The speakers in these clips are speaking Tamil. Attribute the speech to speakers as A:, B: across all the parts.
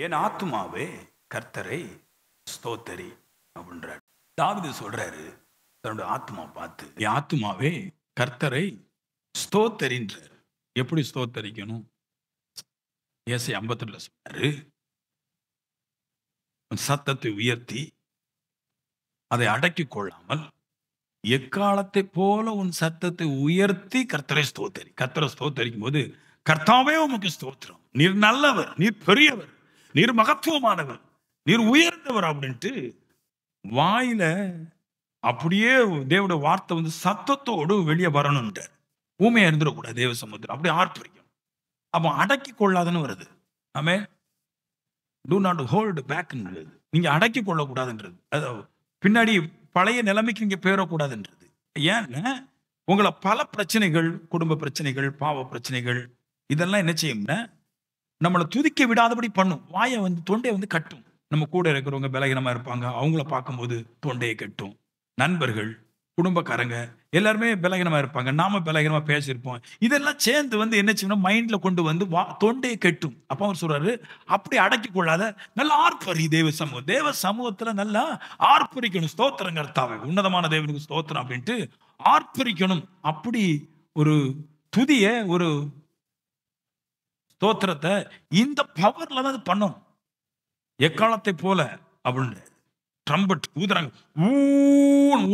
A: என் ஆத்துமாவே கர்த்தரை ஸ்தோத்தரி அப்படின்றார். தாவீது சொல்றாரு தன்னுடைய ஆத்மா பார்த்து, என் ஆத்துமாவே கர்த்தரை ஸ்தோத்தரின்றார். எப்படி ஸ்தோத்தரிக்கணும்? ஏசாயா 52 சொன்னாரு, சத்தத்தை உயர்த்தி அதை அடக்கிக் கொள்ளாமல் எக்காலத்தை போல உன் சத்தத்தை உயர்த்தி கர்த்தரை ஸ்தோத்தரி. கர்த்தரை ஸ்தோத்தரிக்கும் போது, கர்த்தாவே உமக்கு ஸ்தோத்திரம், நீர் நல்லவர், நீர் பெரியவர், நீர் மகத்துவமானவர், நீர் உயர்ந்தவர் அப்படின்ட்டு வாயில அப்படியே தேவனுடைய வார்த்தை சத்தத்தோடு வெளியே வரணும்ன்ற. ஊமையா இருந்துடக்கூடாது தேவ சமுத்திரம், அப்படி ஆர்ப்பரிக்கும். அப்போ அடக்கி கொள்ளாதுன்னு வருது. ஆமே, டூ நாட் ஹோல்டு பேக். நீங்க அடக்கி கொள்ளக்கூடாதுன்றது, அதாவது பின்னாடி பழைய நிலைமைக்கு நீங்க போயிடக்கூடாதுன்றது. ஏன்னா உங்களை பல பிரச்சனைகள், குடும்ப பிரச்சனைகள், பாவ பிரச்சனைகள், இதெல்லாம் என்ன செய்யும்னா நம்மளை துதிக்க விடாதபடி பண்ணும். வாயை தொண்டையை கட்டும். நம்ம கூட இருக்கிறவங்க பலகீனமா இருப்பாங்க, அவங்கள பார்க்கும்போது தொண்டையை கட்டும். நண்பர்கள், குடும்பக்காரங்க எல்லாருமே பலகீனமா இருப்பாங்க, நாம பலகீனமா பேசியிருப்போம். இதெல்லாம் சேர்ந்து என்ன செய்யணும், மைண்ட்ல கொண்டு தொண்டையை கட்டும். அப்ப அவர் சொல்றாரு, அப்படி அடக்கி கொள்ளாத, நல்லா ஆர்ப்பரி. தேவ சமூகத்துல நல்லா ஆர்ப்பரிக்கணும். ஸ்தோத்திரம் கர்த்தாவே, உன்னதமான தேவனுக்கு ஸ்தோத்திரம் அப்படின்ட்டு ஆர்ப்பரிக்கணும். அப்படி ஒரு துதிய, ஒரு ஸ்தோத்திரத்தை இந்த பவர்ல தான் அது பண்ணணும். எக்காலத்தை போல அப்படின்னு ட்ரம்பட் ஊதுறாங்க,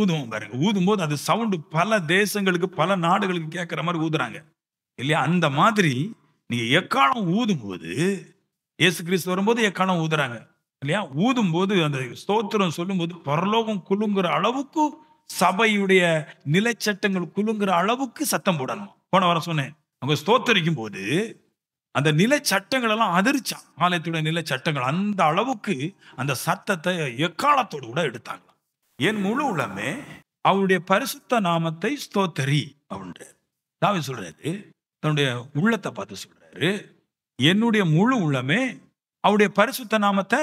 A: ஊதுவோம் பாருங்க. ஊதும் போது அது சவுண்டு பல தேசங்களுக்கு, பல நாடுகளுக்கு கேட்கிற மாதிரி ஊதுறாங்க இல்லையா? அந்த மாதிரி நீங்க எக்காலம் ஊதும் போது, இயேசு கிறிஸ்து வரும்போது எக்காலம் ஊதுறாங்க இல்லையா? ஊதும் போது அந்த ஸ்தோத்திரம் சொல்லும் போது பரலோகம் குலுங்குற அளவுக்கு, சபையுடைய நிலைச்சட்டங்கள் குலுங்குற அளவுக்கு சத்தம் போடணும். போன வாரம் சொன்னேன், அவங்க ஸ்தோத்தரிக்கும் போது அந்த நிலை சட்டங்கள் எல்லாம் அதிர்ச்சான். ஆலயத்துடைய நிலை சட்டங்கள் அந்த அளவுக்கு அந்த சத்தத்தை எக்காலத்தோடு கூட எடுத்தாங்க. என் முழு உள்ளமே அவருடைய பரிசுத்த நாமத்தை ஸ்தோத்தரி அப்படின்றார். தாவீது சொல்றாரு, தன்னுடைய உள்ளத்தை பார்த்து சொல்றாரு, என்னுடைய முழு உள்ளமே அவருடைய பரிசுத்த நாமத்தை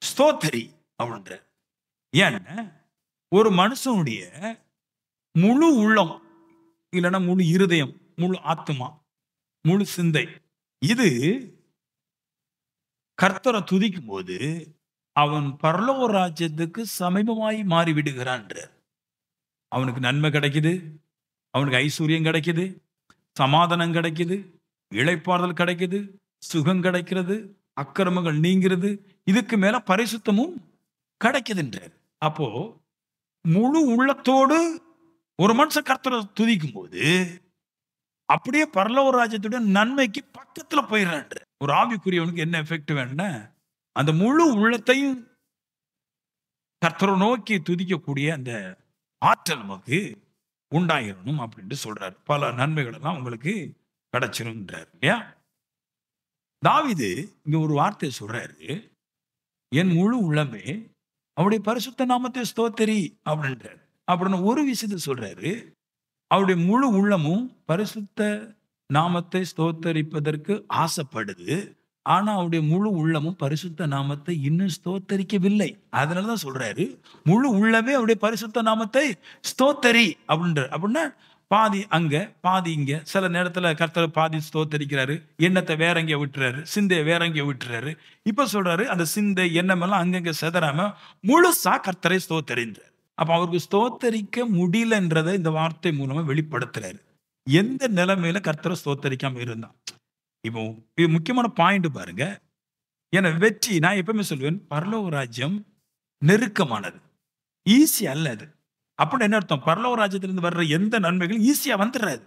A: ஸ்தோத்தரி அப்படின்றார். ஏன்னா ஒரு மனுஷனுடைய முழு உள்ளம், இல்லைன்னா முழு இருதயம், முழு ஆத்மா, முழு சிந்தை, இது கர்த்தரை துதிக்கும் போது அவன் பரலோக ராஜ்யத்துக்கு சமீபமாய் மாறி விடுகிறான். அவனுக்கு நன்மை கிடைக்குது, அவனுக்கு ஐஸ்வர்யம் கிடைக்குது, சமாதானம் கிடைக்குது, இளைப்பாறுதல் கிடைக்குது, சுகம் கிடைக்கிறது, அக்கிரமங்கள் நீங்கிறது, இதுக்கு மேல பரிசுத்தமும் கிடைக்குதுன்றார். அப்போ முழு உள்ளத்தோடு ஒரு மனுஷன் கர்த்தரை துதிக்கும் போது அப்படியே பரலோக ராஜ்யத்துடைய நன்மைக்கு பக்கத்துல போயிடுறான். ஒரு ஆவிக்குரியவனுக்கு என்ன எஃபெக்ட் வேணும்னா, அந்த முழு உள்ளத்தையும் கர்த்தரை நோக்கி துதிக்கக்கூடிய அந்த ஆற்றல் நமக்கு உண்டாயிரணும் அப்படின்ட்டு சொல்றாரு. பல நன்மைகள் எல்லாம் உங்களுக்கு கிடைச்சிரும்ன்றார் இல்லையா? தாவீது இங்க ஒரு வார்த்தை சொல்றாரு, என் முழு உள்ளமே அவருடைய பரிசுத்த நாமத்தை ஸ்தோத்தரி அப்படின்றாரு. அப்படின்னு ஒரு விஷயத்தை சொல்றாரு, அவருடைய முழு உள்ளமும் பரிசுத்த நாமத்தை ஸ்தோத்தரிப்பதற்கு ஆசைப்படுது. ஆனா அவருடைய முழு உள்ளமும் பரிசுத்த நாமத்தை இன்னும் ஸ்தோத்தரிக்கவில்லை. அதனாலதான் சொல்றாரு, முழு உள்ளமே அவருடைய பரிசுத்த நாமத்தை ஸ்தோத்தரி அப்படின்ற. அப்படின்னா பாதி அங்க பாதி இங்க. சில நேரத்துல கர்த்தர் பாதி ஸ்தோத்தரிக்கிறாரு, எண்ணத்தை வேற எங்க விட்டுறாரு, சிந்தையை வேற எங்க விட்டுறாரு. இப்ப சொல்றாரு, அந்த சிந்தை எண்ணம் எல்லாம் அங்கங்க செதறாம முழுசா கர்த்தரை ஸ்தோத்தரின்றார். அப்ப அவருக்கு ஸ்தோத்தரிக்க முடியலன்றதை இந்த வார்த்தை மூலமா வெளிப்படுத்துறாரு. எந்த நிலைமையில கர்த்தரை ஸ்தோத்தரிக்காம இருந்தான். இப்போ இது முக்கியமான பாயிண்ட் பாருங்க. ஏன்னா வெற்றி, நான் எப்பவுமே சொல்லுவேன், பரலோக ராஜ்யம் நெருக்கமானது, ஈஸி அல்ல அது. அப்படின்னு என்ன அர்த்தம்? பரலோக ராஜ்யத்திலிருந்து வர்ற எந்த நன்மைகளும் ஈஸியா வந்துடுறாது.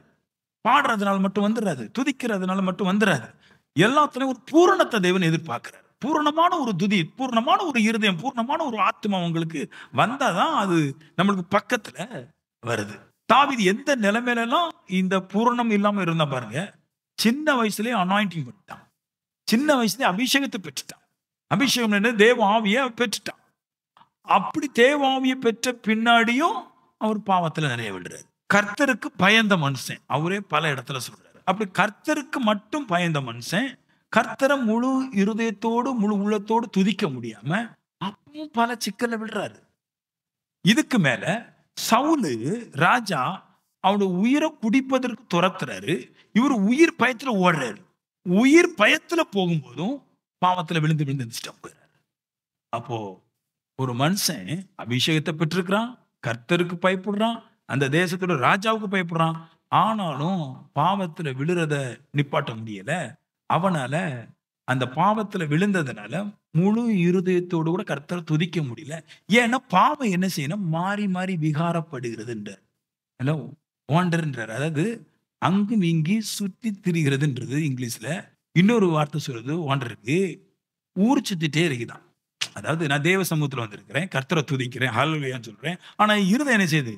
A: பாடுறதுனால மட்டும் வந்துடாது, துதிக்கிறதுனால மட்டும் வந்துடாது. எல்லாத்துலயும் ஒரு பூரணத்தை தேவன் எதிர்பார்க்கிறார். பூரணமான ஒரு துதி, பூர்ணமான ஒரு இருதயம், பூர்ணமான ஒரு ஆத்மா உங்களுக்கு வந்தாதான் அது நம்மளுக்கு பக்கத்துல வருது. தாவீது எந்த நிலைமையில எல்லாம் இந்த பூரணம் இல்லாம இருந்தா பாருங்க. சின்ன வயசுலயே அனாயிண்டிங் பண்ணிட்டான், சின்ன வயசுலயே அபிஷேகத்தை பெற்றுட்டான். அபிஷேகம் என்ன? தேவ ஆவியை பெற்றுட்டான். அப்படி தேவ ஆவியை பெற்ற பின்னாடியும் அவர் பாவத்துல நிறைய விடுறாரு. கர்த்தருக்கு பயந்த மனுஷன், அவரே பல இடத்துல சொல்றாரு. அப்படி கர்த்தருக்கு மட்டும் பயந்த மனுஷன் கர்த்தரை முழு இருதயத்தோடு முழு உள்ளத்தோடு துதிக்க முடியாம அப்பவும் பல சிக்கல்ல விடுறாரு. இதுக்கு மேல சவுலு ராஜா அவனோட உயிரை குடிப்பதற்கு துரத்துறாரு. இவர் உயிர் பயத்துல ஓடுறாரு. உயிர் பயத்துல போகும்போதும் பாவத்துல விழுந்து விழுந்து எந்திரிச்சிட்டு போயிடுறாரு. அப்போ ஒரு மனுஷன் அபிஷேகத்தை பெற்றிருக்கிறான், கர்த்தருக்கு பயப்படுறான், அந்த தேசத்தோட ராஜாவுக்கு பயப்படுறான். ஆனாலும் பாவத்துல விழுறத நிப்பாட்ட முடியல. அவனால அந்த பாவத்துல விழுந்ததுனால முழு இருதயத்தோடு கூட கர்த்தரை துதிக்க முடியல. ஏன்னா பாவம் என்ன செய்யணும்? மாறி மாறி விகாரப்படுகிறதுன்றார். ஹலோ, வாண்டர்ன்றார். அதாவது அங்கும் இங்கி சுத்தி திரிகிறதுன்றது இங்கிலீஷ்ல. இன்னொரு வார்த்தை சொல்றது வாண்டருக்கு ஊர் சுத்திட்டே இருக்குதான். அதாவது நான் தேவ சமூகத்துல வந்திருக்கிறேன், கர்த்தரை துதிக்கிறேன், ஹல்லேலூயான்னு சொல்றேன். ஆனா இருதயம் என்ன செய்யுது?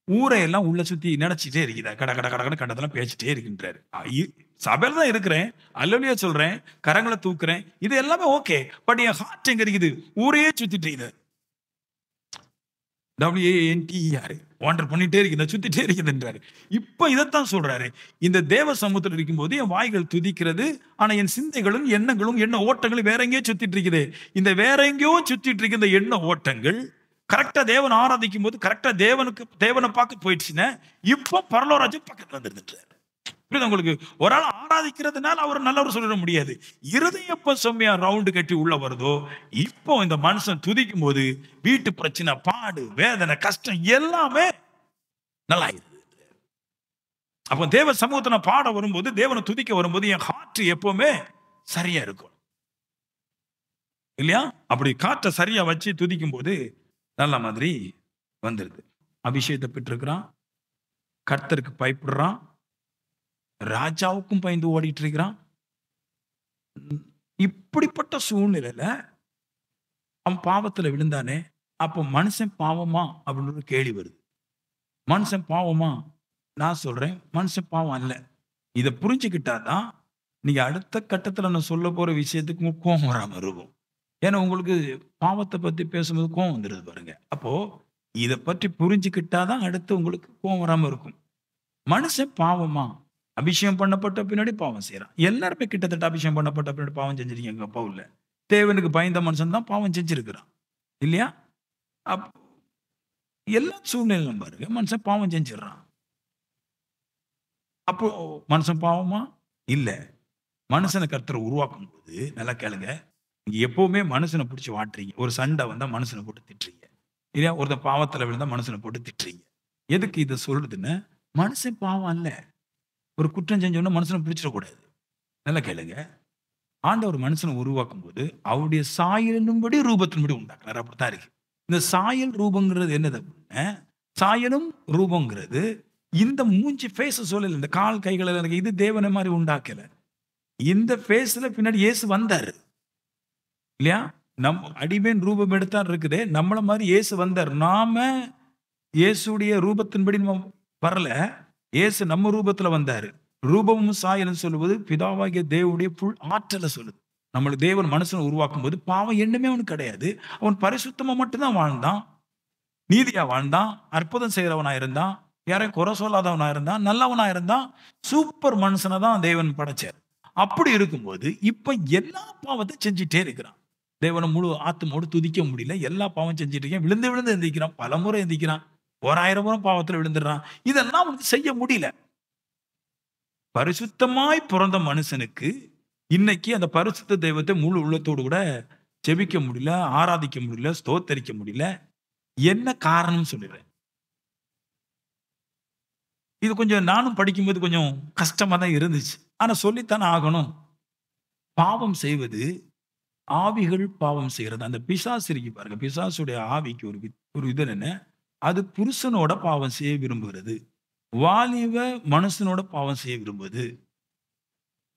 A: ஊரை எல்லாம் உள்ள சுத்தி நினைச்சிட்டே இருக்குதா? கட கட கடன்னு கண்டதெல்லாம் பேசிட்டே இருக்கின்றாரு. சபையில தான் இருக்கிறேன், ஹல்லேலூயா சொல்றேன், கரங்களை தூக்குறேன், இது எல்லாமே ஓகே. பட் என் ஹார்ட் எங்க இருக்குது? ஊரையே சுத்திட்டு இருக்குது. WANTER வாண்டர் பண்ணிட்டே இருக்குது, சுத்திட்டே இருக்குதுன்றாரு. இப்ப இதைத்தான் சொல்றாரு. இந்த தேவ சமூகத்தில் இருக்கும்போது என் வாய்கள் துதிக்கிறது, ஆனா என் சிந்தைகளும் எண்ணங்களும் எண்ண ஓட்டங்களும் வேற எங்கேயோ சுத்திட்டு இருக்குது. இந்த வேற எங்கேயோ சுத்திட்டு இருக்க இந்த எண்ண ஓட்டங்கள் கரெக்டா தேவன் ஆராதிக்கும் போது கரெக்டா தேவனை பார்க்க போயிடுச்சுன்னா இப்போ பரலோராஜ்யம் பக்கத்துல வந்துருந்துட்டாரு. புரியுது உங்களுக்கு? ஒரு ஆள் ஆராதிக்கிறதுனால அவர் நல்லவர் சொல்லிட முடியாது. இருதயம் எப்ப செம்மையா ரவுண்டு கட்டி உள்ள வருதோ, இப்போ இந்த மனுஷன் துதிக்கும் போது வீட்டு பிரச்சனை, பாடு, வேதனை, கஷ்டம் எல்லாமே நல்லா இருக்குது. அப்போ தேவ சமூகத்தை நான் பாட வரும்போது, தேவனை துதிக்க வரும்போது என் ஹார்ட் எப்பவுமே சரியா இருக்கும் இல்லையா? அப்படி காற்றை சரியா வச்சு துதிக்கும் போது நல்ல மாதிரி வந்துருது. அபிஷேகத்தை பெற்றிருக்கிறான், கர்த்தருக்கு பயப்படுறான், ராஜாவுக்கும் பயந்து ஓடிட்டு இருக்கிறான். இப்படிப்பட்ட சூழ்நிலையில அவன் பாவத்துல விழுந்தானே, அப்ப மனுஷன் பாவமா அப்படின்னு ஒரு கேள்வி வருது. மனுஷன் பாவமா? நான் சொல்றேன், மனுஷன் பாவம் அல்ல. இதை புரிஞ்சுக்கிட்டாதான் நீங்க அடுத்த கட்டத்துல நான் சொல்ல போற விஷயத்துக்கு உங்களுக்கு கோபம் வராம இருக்கும். ஏன்னா உங்களுக்கு பாவத்தை பத்தி பேசும்போது கோபம் வந்துடுது பாருங்க. அப்போ இதை பற்றி புரிஞ்சுக்கிட்டாதான் அடுத்து உங்களுக்கு கோபம் வராம இருக்கும். மனுஷன் பாவமா? அபிஷேகம் பண்ணப்பட்ட பின்னாடி பாவம் செய்யறான். எல்லாருமே கிட்டத்தட்ட அபிஷேகம் பண்ணப்பட்ட பின்னாடி பாவம் செஞ்சிருக்கீங்க. பவுல்ல தேவனுக்கு பயந்த மனுஷன் தான் பாவம் செஞ்சிருக்கிறான் இல்லையா? எல்லா சூழ்நிலையிலும் பாருங்க மனுஷன் பாவம் செஞ்சிடறான். அப்போ மனுஷன் பாவமா? இல்ல. மனுஷனை கர்த்தரை உருவாக்கும் போது நல்லா கேளுங்க, நீங்க எப்பவுமே மனுஷனை பிடிச்சி வாட்டுறீங்க. ஒரு சண்டை வந்தா மனுஷனை போட்டு திட்டுறீங்க இல்லையா? ஒருத்தன் பாவத்துல விழுந்தா மனுஷனை போட்டு திட்டுறீங்க. எதுக்கு இதை சொல்றதுன்னு? மனுஷன் பாவம் அல்ல. ஒரு குற்றம் செஞ்சோன்னா மனுஷனை பிடிச்சிடக்கூடாது. நல்லா கேளுங்க, ஆண்டவர் மனுஷனை உருவாக்கும் போது அவருடைய சாயலின்படி ரூபத்தின்படி உண்டாக்குறாரு. அப்படித்தான் இருக்கு. இந்த சாயல் ரூபங்கிறது என்னது? சாயலும் ரூபங்கிறது இந்த மூஞ்சி ஃபேஸ சொல்லல, இந்த கால் கைகள் எனக்கு இது தேவனை மாதிரி உண்டாக்கல. இந்த ஃபேஸ்ல பின்னாடி இயேசு வந்தாரு இல்லையா? நம் அடிமேன் ரூபம் எடுத்தான் இருக்குது. நம்மள மாதிரி இயேசு வந்தார். நாம இயேசுடைய ரூபத்தின்படி நம்ம வரல, இயேசு நம்ம ரூபத்துல வந்தாரு. ரூபமும் சாயலும் சொல்லுவது பிதாவாகிய தேவனுடைய புல் ஆற்றலை சொல்லுது. நம்மளுக்கு தேவன் மனுஷனை உருவாக்கும் போது பாவம் எண்ணமே அவனுக்கு கிடையாது. அவன் பரிசுத்தமா மட்டும்தான் வாழ்ந்தான், நீதியா வாழ்ந்தான், அற்புதம் செய்யறவனா இருந்தான், யாரையும் குறை சொல்லாதவனா இருந்தான், நல்லவனா இருந்தான். சூப்பர் மனுஷனை தான் தேவன் படைச்சார். அப்படி இருக்கும்போது இப்ப எல்லா பாவத்தை செஞ்சுட்டே இருக்கிறான். தேவனை முழு ஆத்துமோடு துதிக்க முடியல. எல்லா பாவம் செஞ்சுட்டு இருக்கேன். விழுந்து விழுந்து எந்திக்கிறான், பல முறை எந்திக்கிறான், 1000 முறை பாவத்துல விழுந்துடுறான். இதெல்லாம் அவனுக்கு செய்ய முடியல. பரிசுத்தமாய் பிறந்த மனுஷனுக்கு இன்னைக்கு அந்த பரிசுத்த தெய்வத்தை முழு உள்ளத்தோடு கூட ஜெபிக்க முடியல, ஆராதிக்க முடியல, ஸ்தோத்தரிக்க முடியல. என்ன காரணம் சொல்லிடுறேன். இது கொஞ்சம் நானும் படிக்கும்போது கொஞ்சம் கஷ்டமா தான் இருந்துச்சு. ஆனா சொல்லித்தானே ஆகணும். பாவம் செய்வது ஆவிகள் பாவம் செய்யறது. அந்த பிசாசு இருக்கு பாருங்க, பிசாசுடைய ஆவிக்கு ஒரு இது என்ன, அது புருஷனோட பாவம் செய்ய விரும்புகிறது, வாலிப மனுஷனோட பாவம் செய்ய விரும்புவது,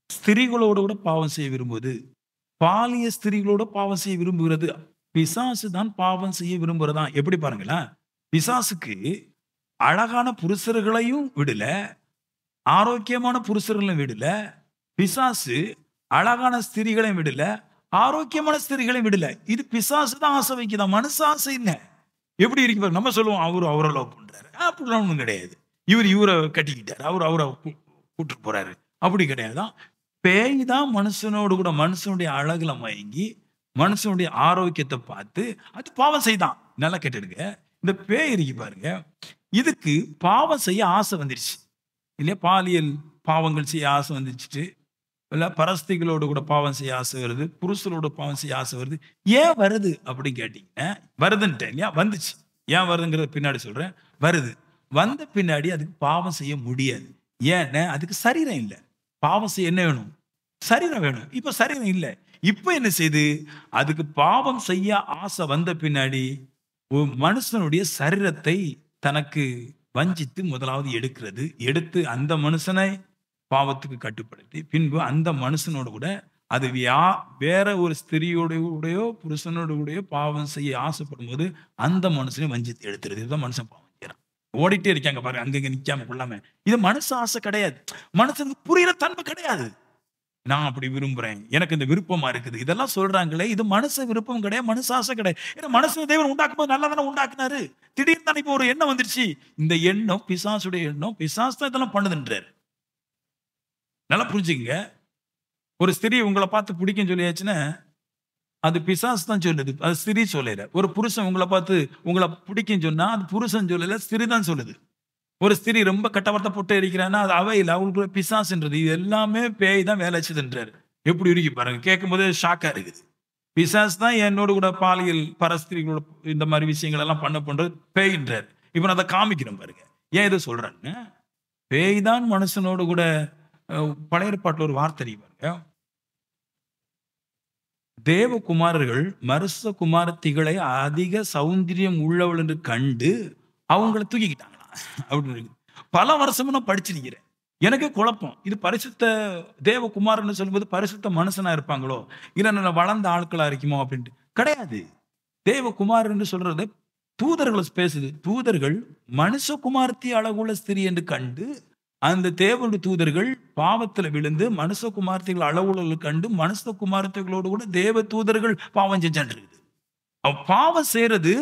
A: ஸ்திரீகளோட கூட பாவம் செய்ய விரும்புவது, பாலிய ஸ்திரீகளோட பாவம் செய்ய விரும்புகிறது. பிசாசு தான் பாவம் செய்ய விரும்புறதா. எப்படி பாருங்களேன், பிசாசுக்கு அழகான புருஷர்களையும் விடல, ஆரோக்கியமான புருஷர்களையும் விடல. பிசாசு அழகான ஸ்திரீகளையும் விடல, ஆரோக்கியமான ஸ்திரீகளையும் விடல. இது பிசாசு தான் ஆசை வைக்குதான், மனுஷ ஆசை இல்லை. எப்படி இருக்கு பாருங்க. நம்ம சொல்லுவோம் அவரை லவ் பண்றாரு, அப்படிலாம் ஒன்றும் கிடையாது. இவரை கட்டிக்கிட்டாரு, அவரை கூட்டு போறாரு, அப்படி கிடையாதான். பேய் தான் மனுஷனோடு கூட மனுஷனுடைய அழகுல மயங்கி மனுஷனுடைய ஆரோக்கியத்தை பார்த்து அது பாவம் செய்தான். நல்லா கேட்டுடுங்க, இந்த பேய் இருக்கு பாருங்க, இதுக்கு பாவம் செய்ய ஆசை வந்துருச்சு இல்லையா? பாலியல் பாவங்கள் செய்ய ஆசை வந்துருச்சு. இல்ல பரஸ்திகளோடு கூட பாவம் செய்ய ஆசை வருது, புருஷரோட பாவம் செய்ய ஆசை வருது. ஏன் வருது அப்படின்னு கேட்டீங்கன்னா, வருதுன்ட்டேன் இல்லையா? வந்துச்சு. ஏன் வருதுங்கிறத பின்னாடி சொல்றேன். வருது. வந்த பின்னாடி அதுக்கு பாவம் செய்ய முடியாது. ஏன்னா, அதுக்கு சரீரம் இல்ல. பாவம் செய்ய என்ன வேணும்? சரீரம் வேணும். இப்ப சரீரம் இல்ல. இப்ப என்ன செய்யுது? அதுக்கு பாவம் செய்ய ஆசை வந்த பின்னாடி, ஒரு மனுஷனுடைய சரீரத்தை தனக்கு வஞ்சித்து முதலாவது எடுக்கிறது. எடுத்து அந்த மனுஷனை பாவத்துக்கு கட்டுப்படுத்தி, பின்பு அந்த மனுஷனோடு கூட அது வேற ஒரு ஸ்திரியோட கூடயோ, புருஷனோடு கூடயோ பாவம் செய்ய ஆசைப்படும்போது, அந்த மனுஷனை வஞ்சித்து எடுத்துருது. இதுதான் மனுஷன் பாவம் செய்றான். ஓடிட்டே இருக்காங்க பாருங்க. அங்கங்க நிக்காம கொள்ளாம. இது மனுஷ ஆசை கிடையாது. மனுஷனுக்கு புரியிற தன்மை கிடையாது. நான் அப்படி விரும்புறேன். எனக்கு இந்த விருப்பமா இருக்குது. இதெல்லாம் சொல்றாங்களே, இது மனுஷ விருப்பம் கிடையாது. மனுஷ ஆசை கிடையாது. ஏன்னா மனுஷன தேவன் உண்டாக்கும்போது நல்லா தானே உண்டாக்குனாரு. திடீர்னு தானே இப்போ ஒரு எண்ணம் வந்துருச்சு. இந்த எண்ணம் பிசாசுடைய எண்ணம். பிசாசு தான் இதெல்லாம் பண்ணுதுன்றாரு. நல்லா புரிஞ்சுக்கங்க. ஒரு ஸ்திரீ உங்கள பார்த்து பிடிக்கும்னு சொல்லியாச்சுன்னா, அது பிசாசு தான் சொல்லுது. அது ஸ்திரீ சொல்லல. ஒரு புருஷன் உங்கள பார்த்து உங்கள பிடிக்கும்னு சொன்னா, அது புருஷன் சொல்லல, ஸ்திரீ தான் சொல்லுது. ஒரு ஸ்திரீ ரொம்ப கெட்ட வார்த்தை போட்டு இருக்கிறான்னா, அது அவ இல்ல. அவளுக்குள்ள பிசாசுன்றது. இது எல்லாமே பேய் தான் வேலை செய்யுதுன்றாரு. எப்படி இருக்கு பாருங்க. கேட்கும்போதே ஷாக்கா இருக்குது. பிசாசு தான் என்னோட கூட பாலியல் பரஸ்திரிகளோட இந்த மாதிரி விஷயங்கள் எல்லாம் பண்றது பேய்ன்றாரு. இப்ப நான் அத காமிக்கிறேன் பாருங்க. ஏன் இத சொல்றேன்னு, பேய் தான் மனுஷனோடு கூட பழைய ஏற்பாட்டுல ஒரு வார்த்தை இருக்கு பாருங்க. தேவகுமாரர்கள் மனுஷ குமாரத்திகளை அதிக சௌந்தரியம் உள்ளவள் என்று கண்டு அவங்கள தூக்கிக்கிட்டாங்களாம். அப்படின்னு இருக்கு. பல வருஷமா நான் படிச்சிருக்கிறேன். எனக்கே குழப்பம். இது பரிசுத்த தேவகுமாரன்னு சொல்லும்போது பரிசுத்த மனுஷனா இருப்பாங்களோ? இல்ல நல்ல வளர்ந்த ஆட்களா இருக்குமோ அப்படின்ட்டு. கிடையாது. தேவகுமார் என்று சொல்றது தூதர்கள பேசுது. தூதர்கள் மனுஷகுமாரத்தி அழகுள்ள ஸ்திரீ என்று கண்டு, அந்த தேவனுடைய தூதர்கள் பாவத்துல விழுந்து மனுஷகுமாரத்திகள் அளவுகளை கண்டு மனுஷகுமாரத்திகளோடு கூட தேவ தூதர்கள் பாவம் செஞ்சிருக்குது. பாவம் செய்யறது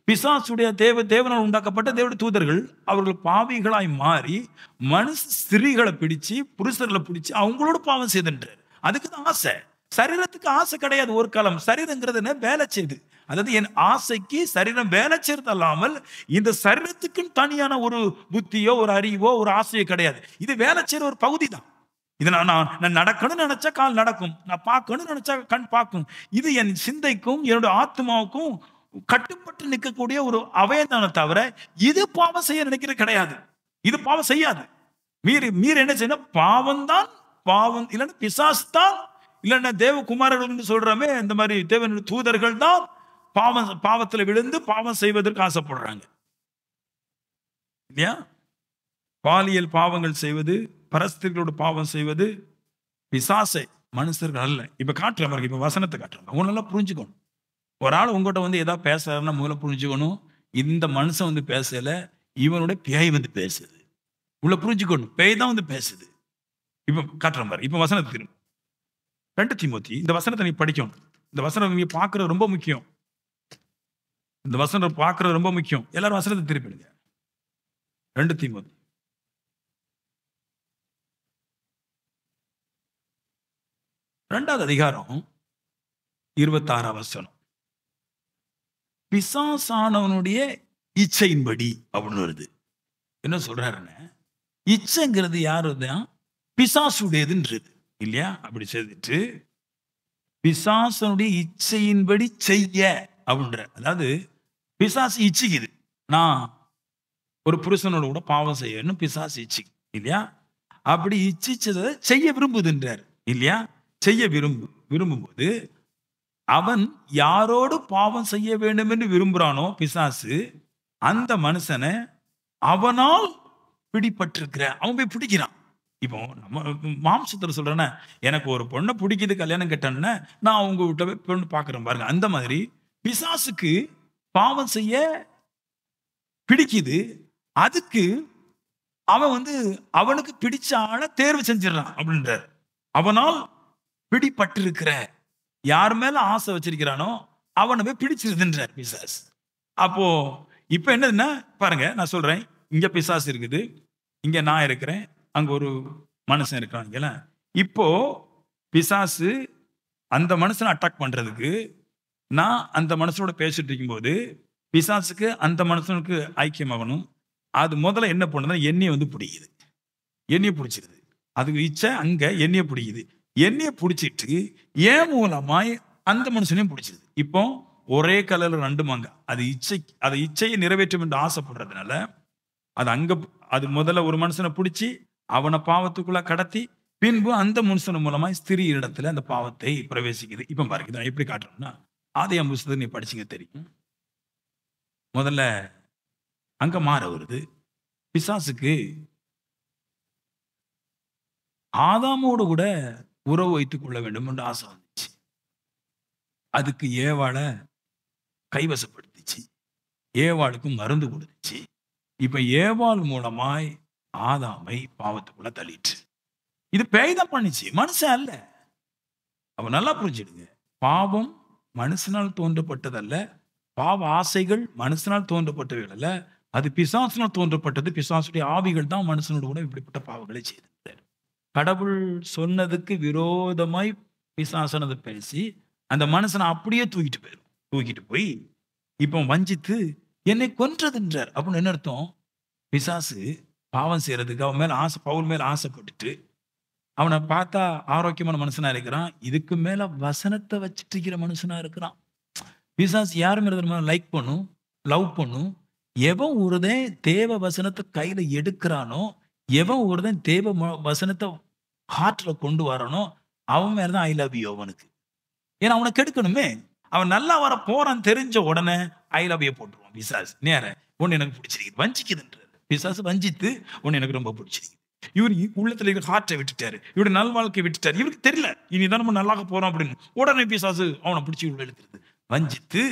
A: பிசாசுடைய தேவனால் உண்டாக்கப்பட்ட தேவனுடைய தூதர்கள். அவர்கள் பாவிகளாய் மாறி மனுஷ ஸ்திரீகளை பிடிச்சு புருஷர்களை பிடிச்சு அவங்களோட பாவம் செய்துன்றார். அதுக்கு தான் ஆசை. சரீரத்துக்கு ஆசை கிடையாது. ஒரு காலம் சரீரங்கிறது என்ன? வேலை செய்யுது. அதாவது என் ஆசைக்கு சரீரம் வேலை செய்யறது அல்லாமல் இந்த சரீரத்துக்குன்னு தனியான ஒரு புத்தியோ ஒரு அறிவோ ஒரு ஆசையோ கிடையாது. இது வேலை செய்யற ஒரு பகுதி தான். இது நான் நடக்கணும்னு நினைச்சா கால் நடக்கும். நான் பார்க்கணும்னு நினைச்சா கண் பார்க்கும். இது என் சிந்தைக்கும் என்னோட ஆத்மாவுக்கும் கட்டுப்பட்டு நிற்கக்கூடிய ஒரு அவயதான தவிர இது பாவம் செய்ய நினைக்கிறது கிடையாது. இது பாவம் செய்யாது. மீறி என்ன செய்யணும்? பாவம் தான். பாவம் இல்லைன்னா பிசாசு தான். இல்லைன்னா தேவகுமாரர்கள் சொல்றமே இந்த மாதிரி தேவனுடைய தூதர்கள் தான் பாவத்துல விழுந்து பாவம் செய்வதற்கு ஆசைப்படுறாங்க இல்லையா? பாலியல் பாவங்கள் செய்வது, பரஸ்திரிகளோட பாவம் செய்வது பிசாசை, மனுஷர்கள் அல்ல. இப்ப காட்டுற மாதிரி இப்ப வசனத்தை காட்டுறாங்க. அவங்க நல்லா புரிஞ்சுக்கணும். ஒரு ஆள் உங்ககிட்ட வந்து ஏதாவது பேசுறாருன்னா முதல்ல புரிஞ்சுக்கணும். இந்த மனுஷன் வந்து பேசல, இவனுடைய பேய் வந்து பேசுது. உள்ள புரிஞ்சுக்கணும். பேய் தான் வந்து பேசுது. இப்ப காட்டுற மாதிரி இப்ப வசனத்தை திரும்ப 2 தீமோத்தி. இந்த வசனத்தை நீ படிக்கணும். இந்த வசனம் நீங்க பார்க்கறது ரொம்ப முக்கியம். இந்த வசனம் பார்க்கறது ரொம்ப முக்கியம். எல்லாரும் வசனத்தை திருப்பிடுங்க. 2 தீமோத்தி 2வது அதிகாரம் 26 வசனம். பிசாசானவனுடைய இச்சையின்படி அப்படின்னு வருது. என்ன சொல்றாருன்னு, இச்சைங்கிறது யாருதான்? பிசாசுடையதுன்றது இல்லையா? அப்படி செய்துட்டு பிசாசனுடைய இச்சையின்படி செய்ய அப்படின்ற, அதாவது பிசாசு இச்சிக்குது. நான் ஒரு புருஷனோட கூட பாவம் செய்யணும் பிசாசு இச்சி இல்லையா? அப்படி இச்சிச்சதை செய்ய விரும்புதுன்றார் இல்லையா? செய்ய விரும்பும் போது அவன் யாரோடு பாவம் செய்ய வேண்டும் என்று விரும்புறானோ பிசாசு, அந்த மனுஷனை அவனால் பிடிபட்டிருக்கிற அவன் போய் பிடிக்கிறான். இப்போ நம்ம மாம்சத்துல சொல்றேன்னா, எனக்கு ஒரு பொண்ணை பிடிக்குது, கல்யாணம் கட்டணும்னா நான் அவங்க விட்ட போய் பொண்ணு பாக்குறேன் பாருங்க. அந்த மாதிரி பிசாசுக்கு பாவம் செய்ய பிடிக்குது. அதுக்கு அவன் வந்து அவனுக்கு பிடிச்ச ஆளை தேர்வு செஞ்சிடறான் அப்படின்றார். அவனால் பிடிபட்டிருக்கிற, யார் மேல ஆசை வச்சிருக்கிறானோ அவனை போய் பிடிச்சிருதுன்றார் பிசாசு. அப்போ இப்ப என்னதுன்னா பாருங்க, நான் சொல்றேன், இங்க பிசாசு இருக்குது, இங்க நான் இருக்கிறேன், அங்க ஒரு மனுஷன் இருக்கிறான். இப்போ பிசாசு அந்த மனுஷனை அட்டாக் பண்றதுக்கு நான் அந்த மனுஷனோட பேசிட்டு இருக்கும்போது பிசாசுக்கு அந்த மனுஷனுக்கு ஐக்கியமாகணும். அது முதல்ல என்ன பண்ணுதுன்னா எண்ணெயை வந்து பிடிக்குது. எண்ணெயை பிடிச்சிருது. அதுக்கு இச்சை அங்க எண்ணெயை பிடிக்குது. என்னைய பிடிச்சிட்டு ஏன் மூலமாய் அந்த மனுஷனையும் பிடிச்சிருது. இப்போ ஒரே கல்லுல 2 மாங்கா. அது இச்சையை நிறைவேற்றும் என்று ஆசைப்படுறதுனால, அது அங்க அது முதல்ல ஒரு மனுஷனை பிடிச்சு, அவன பாவத்துக்குள்ள கடத்தி, பின்பு அந்த மனுஷன் மூலமாய் ஸ்திரீ இடத்துல அந்த பாவத்தை பிரவேசிக்குது. இப்ப பாருங்க, இத எப்படி காட்டுறோம்னா, ஆதியாகமம் புஸ்தகத்தை நீங்க படிச்சீங்க தெரியும். முதல்ல அங்க மாற வருது. பிசாசுக்கு ஆதாமோடு கூட உறவு வைத்துக் கொள்ள வேண்டும் என்று ஆசை வந்துச்சு. அதுக்கு ஏவாள கைவசப்படுத்திச்சு. ஏவாளுக்கு மருந்து கொடுத்துச்சு. இப்ப ஏவாள் மூலமாய் ஆதாமை பாவத்துக்குள்ள தள்ளிட்டு. இது பேய் தான் பண்ணுச்சு, மனுஷன் அல்ல. அப்ப நல்லா புரிஞ்சிடுங்க. பாவம் மனுஷனால் தோன்றப்பட்டதல்ல. பாவ ஆசைகள் மனுஷனால் தோன்றப்பட்டவைகள் அல்ல. அது பிசாசினால் தோன்றப்பட்டது. பிசாசுடைய ஆவிகள் தான் மனுஷனோடு கூட இப்படிப்பட்ட பாவங்களை செய்திருக்கிறார். கடவுள் சொன்னதுக்கு விரோதமாய் பிசாசானது பேசி அந்த மனுஷனை அப்படியே தூக்கிட்டு போயிடும். தூக்கிட்டு போய் இப்போ வஞ்சித்து என்னை கொன்றதுன்றார். அப்படின்னு என்ன அர்த்தம்? பிசாசு பாவம் செய்யறதுக்கு அவன் மேல ஆசை, பவுல் மேல ஆசைப்பட்டுட்டு அவனை பார்த்தா ஆரோக்கியமான மனுஷனா இருக்கிறான். இதுக்கு மேல வசனத்தை வச்சிட்டு இருக்கிற மனுஷனா இருக்கிறான். பிசாசு யாரும் லைக் பண்ணும், லவ் பண்ணும். எவன் ஒருதன் தேவ வசனத்தை கையில எடுக்கிறானோ, எவன் ஒருதன் தேவ வசனத்தை ஹார்ட்ல கொண்டு வரானோ, அவன் மேலதான் ஐ லவ் யூ அவனுக்கு. ஏன்னா அவனை கெடுக்கணுமே. அவன் நல்லா வர போறான் தெரிஞ்ச உடனே ஐ லவ் யூ போட்டுருவான் பிசாசு. நேர ஒன்னு எனக்கு பிடிச்சிருக்கு, வஞ்சிக்குதுன்றது. பிசாசு வஞ்சித்து ஒன்னு எனக்கு ரொம்ப பிடிச்சிருக்கு. இவர் உள்ளத்துல இருக்கிற ஹார்ட்டை விட்டுட்டாரு, இவருடைய நல்வாழ்க்கை விட்டுட்டாரு. இவருக்கு தெரியல இனிதான் நம்ம நல்லாக போறோம் அப்படின்னு. உடனே பிசாசு அவனை பிடிச்சி உள்ள எடுத்துருது, வஞ்சித்து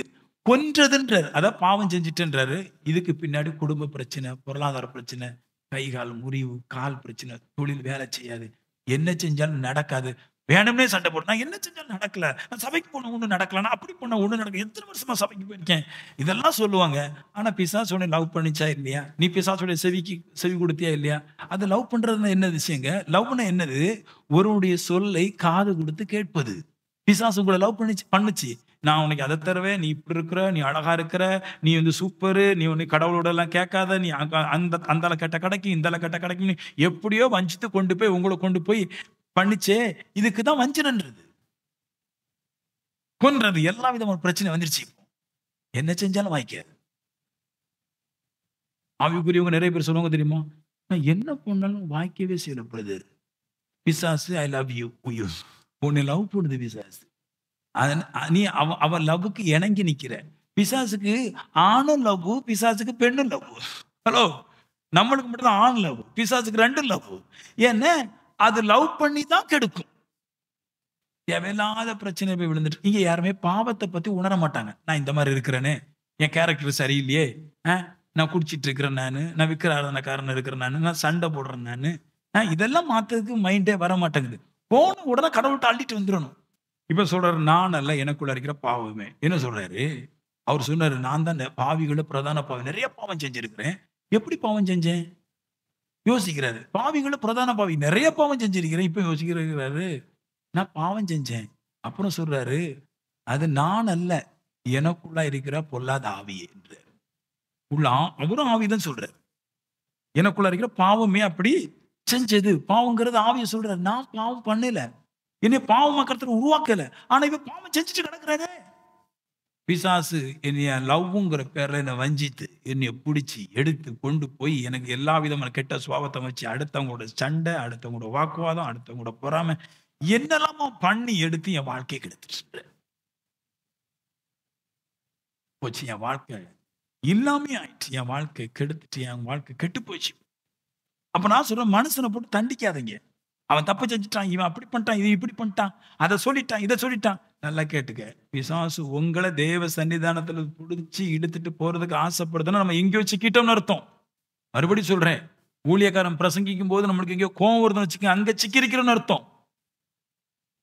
A: கொன்றதுன்றாரு. அதான் பாவம் செஞ்சுட்டுன்றாரு. இதுக்கு பின்னாடி குடும்ப பிரச்சனை, பொருளாதார பிரச்சனை, கை கால் முறிவு, கால் பிரச்சனை, தொழில் வேலை செய்யாது, என்ன செஞ்சாலும் நடக்காது. வேணும்னே சண்டை போட்டு நான் என்ன செஞ்சாலும் நடக்கல, நான் சபைக்கு போன ஒண்ணு நடக்கல, நான் அப்படி பண்ண ஒண்ணு நடக்கல, எத்தனை வருஷமா சபைக்கு போயிருக்கேன், இதெல்லாம் சொல்லுவாங்க. ஆனா பிசாசோட லவ் பண்ணிச்சா இல்லையா? நீ பிசாசோட செவி கொடுத்தியா இல்லையா? அது லவ் பண்றது என்ன விஷயங்க? லவ்னா என்னது? ஒருவனுடைய சொல்லை காது கொடுத்து கேட்பது. பிசாசு உங்களை லவ் பண்ணுச்சு. நான் உனக்கு அதை தருவேன், நீ இப்படி இருக்கிற, நீ அழகா இருக்கிற, நீ வந்து சூப்பரு, நீ ஒன்னு கடவுளோட எல்லாம் கேட்காத, நீ அந்த கெட்ட கடைக்கு இந்த கெட்ட கடைக்கு எப்படியோ வஞ்சித்து கொண்டு போய் உங்களை கொண்டு போய் பண்ணிச்சே. இதுக்குதான் வஞ்சனன்றது, கொன்றது. எல்லா விதமான பிரச்சனை வந்துருச்சு. என்ன செஞ்சாலும் வாய்க்காது. ஆவிக்குரியவங்க நிறைய பேர் சொல்லுவாங்க தெரியுமா, நான் என்ன பண்ணாலும் வாய்க்கவே செய்யப்படுது. பிசாசு ஐ லவ் யூ, உன்னை லவ் பண்ணுது பிசாசு. நீ அவ லவ்வுக்கு இணங்கி நிக்கிற. பிசாசுக்கு ஆணும் லவ், பிசாசுக்கு பெண்ணும் லவ். ஹலோ, நம்மளுக்கு மட்டும் தான் ஆண் லவ், பிசாசுக்கு 2 லவ். ஏன்னா அது லவ் பண்ணி தான் கெடுக்கும். தேவையில்லாத பிரச்சனை போய் விழுந்துட்டு. இங்க யாருமே பாவத்தை பத்தி உணர மாட்டாங்க. நான் இந்த மாதிரி இருக்கிறேன்னு, என் கேரக்டர் சரியில்லையே, நான் குடிச்சிட்டு இருக்கிறேன், நான் விக்கிராதனக்காரன் இருக்கிறேன், நான் சண்டை போடுறேன், இதெல்லாம் மாத்ததுக்கு மைண்டே வர மாட்டேங்குது. போன உடனே கடவுள்கிட்ட அள்ளிட்டு வந்துடணும். இப்ப சொல்றாரு, நான் அல்ல எனக்குள்ள இருக்கிற பாவமே. என்ன சொல்றாரு? அவர் சொன்னாரு, நான் தான் பாவிகள பிரதான பாவி, நிறைய பாவம் செஞ்சிருக்கிறேன். எப்படி பாவம் செஞ்சேன் யோசிக்கிறாரு. பாவிகள பிரதான பாவி, நிறைய பாவம் செஞ்சிருக்கிறேன். இப்ப யோசிக்கிறாரு, நான் பாவம் செஞ்சேன். அப்புறம் சொல்றாரு, அது நான் அல்ல, எனக்குள்ள இருக்கிற பொல்லாத ஆவி என்று. அவரும் ஆவிதான் சொல்றாரு. எனக்குள்ள இருக்கிற பாவமே அப்படி செஞ்சது. பாவங்கிறது ஆவிய சொல்றாரு. நான் பாவம் பண்ணல, என்னை பாவமாக்கிறதுக்கு உருவாக்கல. ஆனா இவ பாவம் செஞ்சுட்டு கிடக்குறாரு. பிசாசு என்னைய லவ்ங்கிற பேர்ல என்னை வஞ்சித்து என்னைய பிடிச்சி எடுத்து கொண்டு போய் எனக்கு எல்லா விதமான கெட்ட சுபாவத்தை வச்சு அடுத்தவங்களோட சண்டை, அடுத்தவங்களோட வாக்குவாதம், அடுத்தவங்களோட பொறாமை, என்னெல்லாமோ பண்ணி எடுத்து என் வாழ்க்கையை கெடுத்துட்டு போச்சு. என் வாழ்க்கை இல்லாமே ஆயிடுச்சு. என் வாழ்க்கை கெடுத்துட்டு என் வாழ்க்கை கெட்டு போச்சு. அப்ப நான் சொல்றேன், மனுஷனை போட்டு தண்டிக்காதீங்க. அவன் தப்பு செஞ்சுட்டான், இவன் அப்படி பண்ணிட்டான், இவன் இப்படி பண்ணிட்டான், அதை சொல்லிட்டான், இதை சொல்லிட்டான். நல்லா கேட்டுக்க, பிசாசு உங்களை தேவ சன்னிதானத்துல பிடிச்சி இழுத்துட்டு போறதுக்கு ஆசைப்படுதுன்னா நம்ம எங்கேயோ சிக்கிட்டோம்னு அர்த்தம். மறுபடியும் சொல்றேன், ஊழியக்காரன் பிரசங்கிக்கும் போது நம்மளுக்கு எங்கேயோ கோவம் வருதுன்னு வச்சுக்க, அங்க சிக்கிருக்கிறோம்னு அர்த்தம்.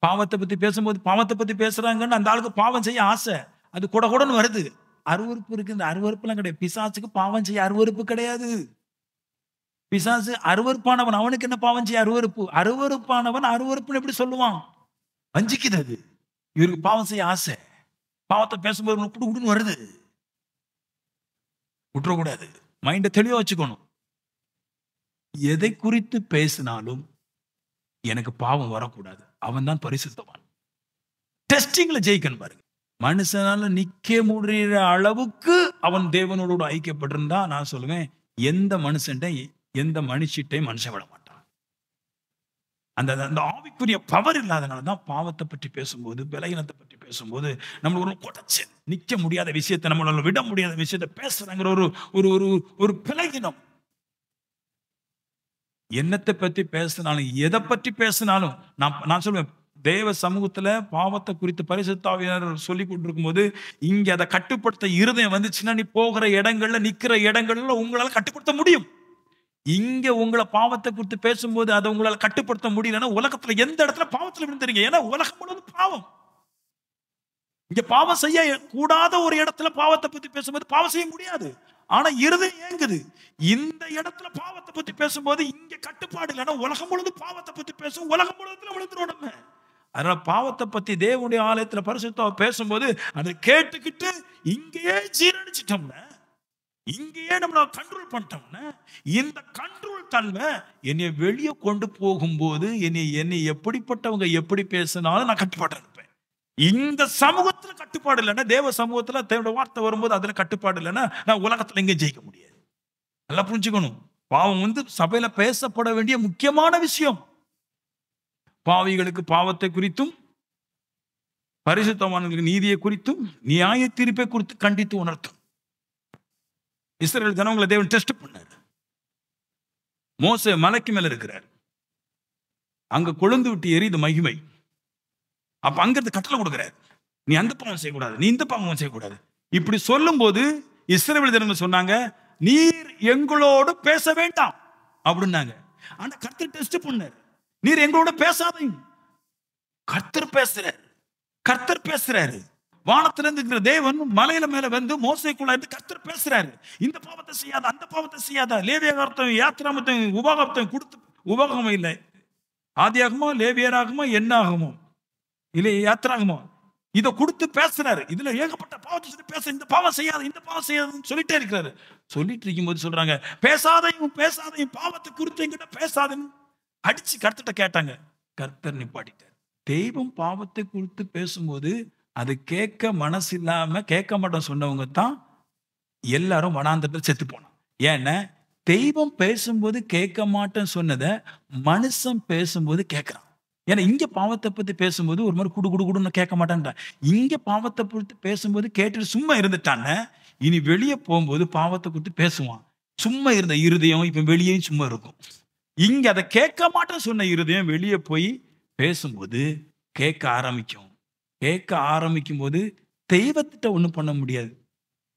A: பாவத்தை பத்தி பேசும்போது பாவத்தை பத்தி பேசுறாங்கன்னு அந்த ஆளுக்கு பாவம் செய்ய ஆசை, அது கூட கூடன்னு வருது. அருவருப்பு இருக்கு. இந்த அருவருப்பு எல்லாம் கிடையாது. பிசாசுக்கு பாவம் செய்ய அருவருப்பு கிடையாது. பிசாசு அருவருப்பானவன். அவனுக்கு என்ன பாவம் செய்ய அருவருப்பு? அருவருப்பானவன் அருவருப்புன்னு எப்படி சொல்லுவான்? வஞ்சிக்குது அது. இவருக்கு பாவம் செய்ய ஆசை. பாவத்தை பேசும்போது குடுன்னு வருது. விட்டுறக்கூடாது. மைண்டை தெளிவா வச்சுக்கணும். எதை குறித்து பேசினாலும் எனக்கு பாவம் வரக்கூடாது. அவன் தான் பரிசுத்தவான். டெஸ்டிங்ல ஜெயிக்கணும் பாருங்க. மனுஷனால நிக்க முடிகிற அளவுக்கு அவன் தேவனோடு ஐக்கியப்பட்டிருந்தா நான் சொல்லுவேன், எந்த மனுஷிட்டையும் மனுஷன் விட மாட்டான். அந்த அந்த ஆவிக்குரிய பவர் இல்லாதனால தான் பாவத்தை பற்றி பேசும்போது, பலகீனத்தை பற்றி பேசும்போது நம்ம ஒரு குடைச்சல், நிக்க முடியாத விஷயத்தை, நம்மளால விட முடியாத விஷயத்தை பேசுறாங்கிற ஒரு ஒரு ஒரு ஒரு பலகீனம். என்னத்தை பற்றி பேசினாலும், எதை பற்றி பேசினாலும் நான் சொல்லுவேன், தேவ சமூகத்துல பாவத்தை குறித்து பரிசுத்த ஆவியானவர் சொல்லி கொண்டிருக்கும் போது, இங்க அதை கட்டுப்படுத்த இருதயம் வந்துச்சுன்னா, நீ போகிற இடங்கள்ல, நிக்கிற இடங்கள்ல உங்களால கட்டுப்படுத்த முடியும். இங்க உங்களை பாவத்தை குறித்து பேசும்போது அதை உங்களால கட்டுப்படுத்த முடியலன்னா, உலகத்துல எந்த இடத்துல பாவத்துல விழுந்துறீங்க. ஏன்னா உலகம் முழுவதும் பாவம். இங்க பாவம் செய்ய கூடாத ஒரு இடத்துல பாவத்தை பத்தி பேசும்போது பாவம் செய்ய முடியாது. ஆனா இருதயம் ஏங்குது. இந்த இடத்துல பாவத்தை பத்தி பேசும்போது இங்க கட்டுப்பாடு இல்லைன்னா உலகம் முழுவதும் பாவத்தை பத்தி பேசும், உலகம் முழுவதும் விழுந்துரும் நம்ம. அதனால பாவத்தை பத்தி தேவனுடைய ஆலயத்துல பரிசுத்தமா பேசும்போது அதை கேட்டுக்கிட்டு இங்கேயே ஜீரணிச்சிட்டோம்னா, இங்கேயே நம்மள கண்ட்ரோல் பண்ணிட்டோம்னா, இந்த கண்ட்ரோல் தன்மை என்னை வெளியே கொண்டு போகும்போது என்னை எப்படிப்பட்டவங்க எப்படி பேசினாலும் நான் கட்டுப்பாட்டா இருப்பேன். இந்த சமூகத்துல கட்டுப்பாடு இல்லைன்னா, தேவ சமூகத்துல தேவனுடைய வார்த்தை வரும்போது அதுல கட்டுப்பாடு இல்லைன்னா, நான் உலகத்துல எங்கேயும் ஜெயிக்க முடியாது. நல்லா புரிஞ்சுக்கணும். பாவம் சபையில பேசப்பட வேண்டிய முக்கியமான விஷயம். பாவிகளுக்கு பாவத்தை குறித்தும், பரிசுத்தவான்களுக்கு நீதியை குறித்தும், நியாய தீர்ப்பை குறித்து கண்டித்து உணர்த்தும். இஸ்ரவேல் ஜனங்களை தேவன் டெஸ்ட் பண்ணார். மோசே மலைக்கு மேல இருக்கிறார். அங்க கொழுந்து விட்டு எரியுது மகிமை. அப்ப அங்கிருந்து கட்டளை கொடுக்கிறார், நீ அந்த பாவம் செய்யக்கூடாது, நீ இந்த பாவம் செய்யக்கூடாது. இப்படி சொல்லும் போது இஸ்ரவேல் ஜனங்கள் சொன்னாங்க, நீர் எங்களோடு பேச வேண்டாம் அப்படின்னாங்க. ஆனா கர்த்தர் டெஸ்ட் பண்ணார், நீர் எங்களோட பேசாதீங்க. கர்த்தர் பேசுறாரு. வானத்திலிருந்து இருக்கிற தேவன் மலையில மேல வந்து மோசேக்குள்ள இருந்து கர்த்தர் பேசுறாரு. இந்த பாவத்தை செய்யாத, அந்த பாவத்தை செய்யாத. லேவியகாரத்தையும் யாத்திராமத்தையும் உபாகமத்தையும் கொடுத்து, உபாகமம் இல்லை, ஆதியாகமோ லேவியராகமோ என்ன ஆகுமோ இல்லை யாத்திராகமோ, இதை கொடுத்து பேசுறாரு. இதுல ஏகப்பட்ட பாவத்தை சொல்லி பேச, இந்த பாவம் செய்யாத, இந்த பாவம் செய்யாதுன்னு சொல்லிட்டே இருக்கிறாரு. சொல்லிட்டு இருக்கும்போது சொல்றாங்க, பேசாதையும் பாவத்தை குறித்து என்கிட்ட பேசாதுன்னு அடிச்சு கர்த்தர்ட்ட கேட்டாங்க. கர்த்தர் நிப்பாட்டிட்டார். தெய்வம் பாவத்தை குறித்து பேசும்போது அது கேட்க மனசு இல்லாம கேட்க மாட்டோம் சொன்னவங்க தான் எல்லாரும் வனாந்தரத்தில் செத்து போனான். ஏன்னா தெய்வம் பேசும்போது கேட்க மாட்டேன்னு சொன்னதை மனுஷன் பேசும்போது கேட்கிறான். ஏன்னா இங்க பாவத்தை பத்தி பேசும்போது ஒரு மாதிரி குடு குடு குடுன்னு கேட்க மாட்டேன்றான். இங்க பாவத்தை குறித்து பேசும்போது கேட்டுட்டு சும்மா இருந்துட்டான்னு, இனி வெளியே போகும்போது பாவத்தை குறித்து பேசுவான். சும்மா இருந்த இருதயம் இப்ப வெளியேயும் சும்மா இருக்கும். இங்க அதை கேட்க மாட்டேன்னு சொன்ன இருதயம் வெளியே போய் பேசும்போது கேட்க ஆரம்பிக்கும் போது தெய்வத்திட்ட ஒண்ணும் பண்ண முடியாது,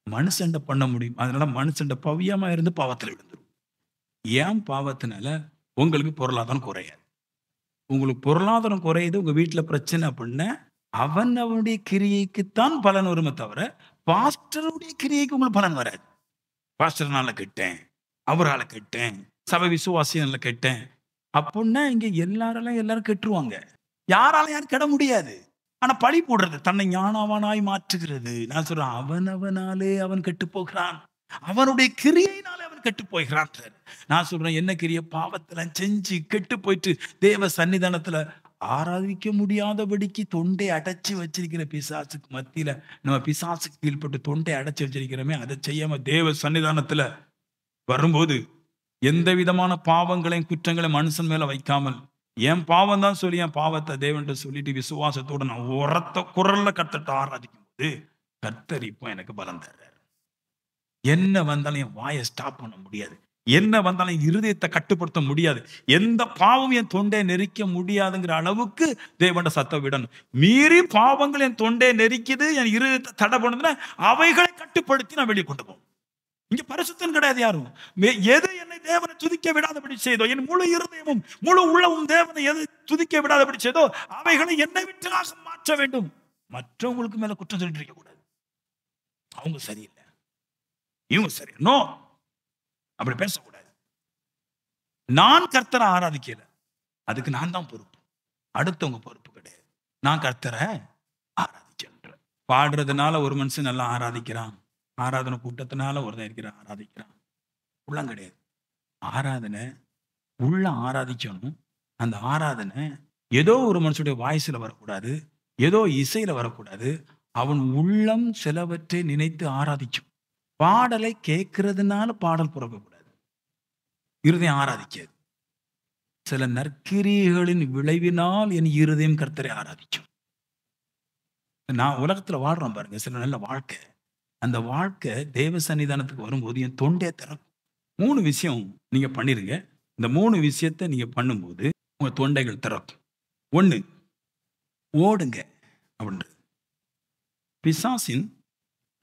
A: மனுஷன்ட பண்ண முடியும். அதனால மனுஷன்ட பவியமா இருந்து பாவத்தில் விழுந்துரும். ஏன் பாவத்தினால உங்களுக்கு பொருளாதாரம் குறையாது. உங்களுக்கு பொருளாதாரம் குறையுது, உங்க வீட்டுல பிரச்சனை அப்படின்னா அவனுடைய கிரியைக்குத்தான் பலன் வருமே தவிர பாஸ்டருடைய கிரியைக்கு உங்களுக்கு பலன் வராது. பாஸ்டர்னால கேட்டேன், அவரால கேட்டேன், சபை விசுவாசியால கேட்டேன் அப்படின்னா இங்க எல்லாரும் கெட்டுருவாங்க. யாராலும் யாரும் கெட முடியாது. ஆனா பழி போடுறது, தன்னை ஞானவனாய் மாற்றுகிறது. நான் சொல்றேன், அவனாலே அவன் கெட்டு போகிறான், அவனுடைய கிரியையினாலே அவன் கெட்டு போகிறான். நான் சொல்றேன், என்ன கிரியை? பாவத்துல செஞ்சு கெட்டு போயிட்டு தேவ சன்னிதானத்துல ஆராதிக்க முடியாதபடிக்கு தொண்டை அடைச்சு வச்சிருக்கிற பிசாசுக்கு மத்தியில நம்ம பிசாசுக்கு கீழ்பட்டு தொண்டை அடைச்சு வச்சிருக்கிறோமே, அதை செய்யாம தேவ சன்னிதானத்துல வரும்போது எந்த விதமான பாவங்களையும் குற்றங்களையும் மனுஷன் மேல வைக்காமல், என் பாவம் தான் சொல்லி என் பாவத்தை தேவன்ட்ட சொல்லிட்டு விசுவாசத்தோட நான் உரத்த குரல்ல கர்த்தர்ட்ட ஆராதிக்கும் போது கர்த்தர் இப்போ எனக்கு பலம் தர்றாரு. என்ன வந்தாலும் என் வாயை ஸ்டாப் பண்ண முடியாது, என்ன வந்தாலும் இருதயத்தை கட்டுப்படுத்த முடியாது, எந்த பாவம் என் தொண்டையை நெரிக்க முடியாதுங்கிற அளவுக்கு தேவன்ட்ட சத்தம் விடணும். மீறி பாவங்கள் என் தொண்டையை நெரிக்குது, என் இருதயத்தை தடை பண்ணுதுன்னா அவைகளை கட்டுப்படுத்தி நான் வெளியே கொண்டு போவேன். இங்க பரிசுத்தம் கிடையாது யாரும். எது என்னை தேவனை துதிக்க விடாதபடி செய்தோ, என் முழு இருதயமும் முழு உள்ளமும் தேவனை எது துதிக்க விடாதபடி செய்தோ அவைகளை என்னை விட்டு மாற்ற வேண்டும். மற்றவங்களுக்கு மேல குற்றம் சொல்லிட்டு இருக்க கூடாது. அவங்க சரியில்லை, இவங்க சரி, நோ, அப்படி பேசக்கூடாது. நான் கர்த்தரை ஆராதிக்கல, அதுக்கு நான் தான் பொறுப்பு, அடுத்தவங்க பொறுப்பு கிடையாது. நான் கர்த்தரை ஆராதிச்சேன். பாடுறதுனால ஒரு மனுஷன் நல்லா ஆராதிக்கிறான், ஆராதனை கூட்டத்தினால ஒருத்தன் இருக்கிறான் ஆராதிக்கிறான், உள்ளம் கிடையாது. ஆராதனை உள்ள ஆராதிக்கணும். அந்த ஆராதனை ஏதோ ஒரு மனுஷனுடைய வாய்ஸ்ல வரக்கூடாது, ஏதோ இசையில வரக்கூடாது. அவன் உள்ளம் சிலவற்றை நினைத்து ஆராதிக்கும். பாடலை கேட்கிறதுனால பாடல் பிறக்கக்கூடாது. இருதயம் ஆராதிக்காது. சில நற்கிரியைகளின் விளைவினால் என் இருதயம் கர்த்தரை ஆராதிக்கும். நான் உலகத்துல வாழ்றோம் பாருங்க, சில நல்ல வாழ்க்கை. அந்த வாழ்க்கை தேவ சன்னிதானத்துக்கு வரும்போது என் தொண்டே திறக்கும். 3 விஷயம் நீங்க பண்ணிருங்க. இந்த 3 விஷயத்த நீங்க பண்ணும்போது உங்க தொண்டைகள் திறக்கும். 1, ஓடுங்க அப்படின்றது. பிசாசின்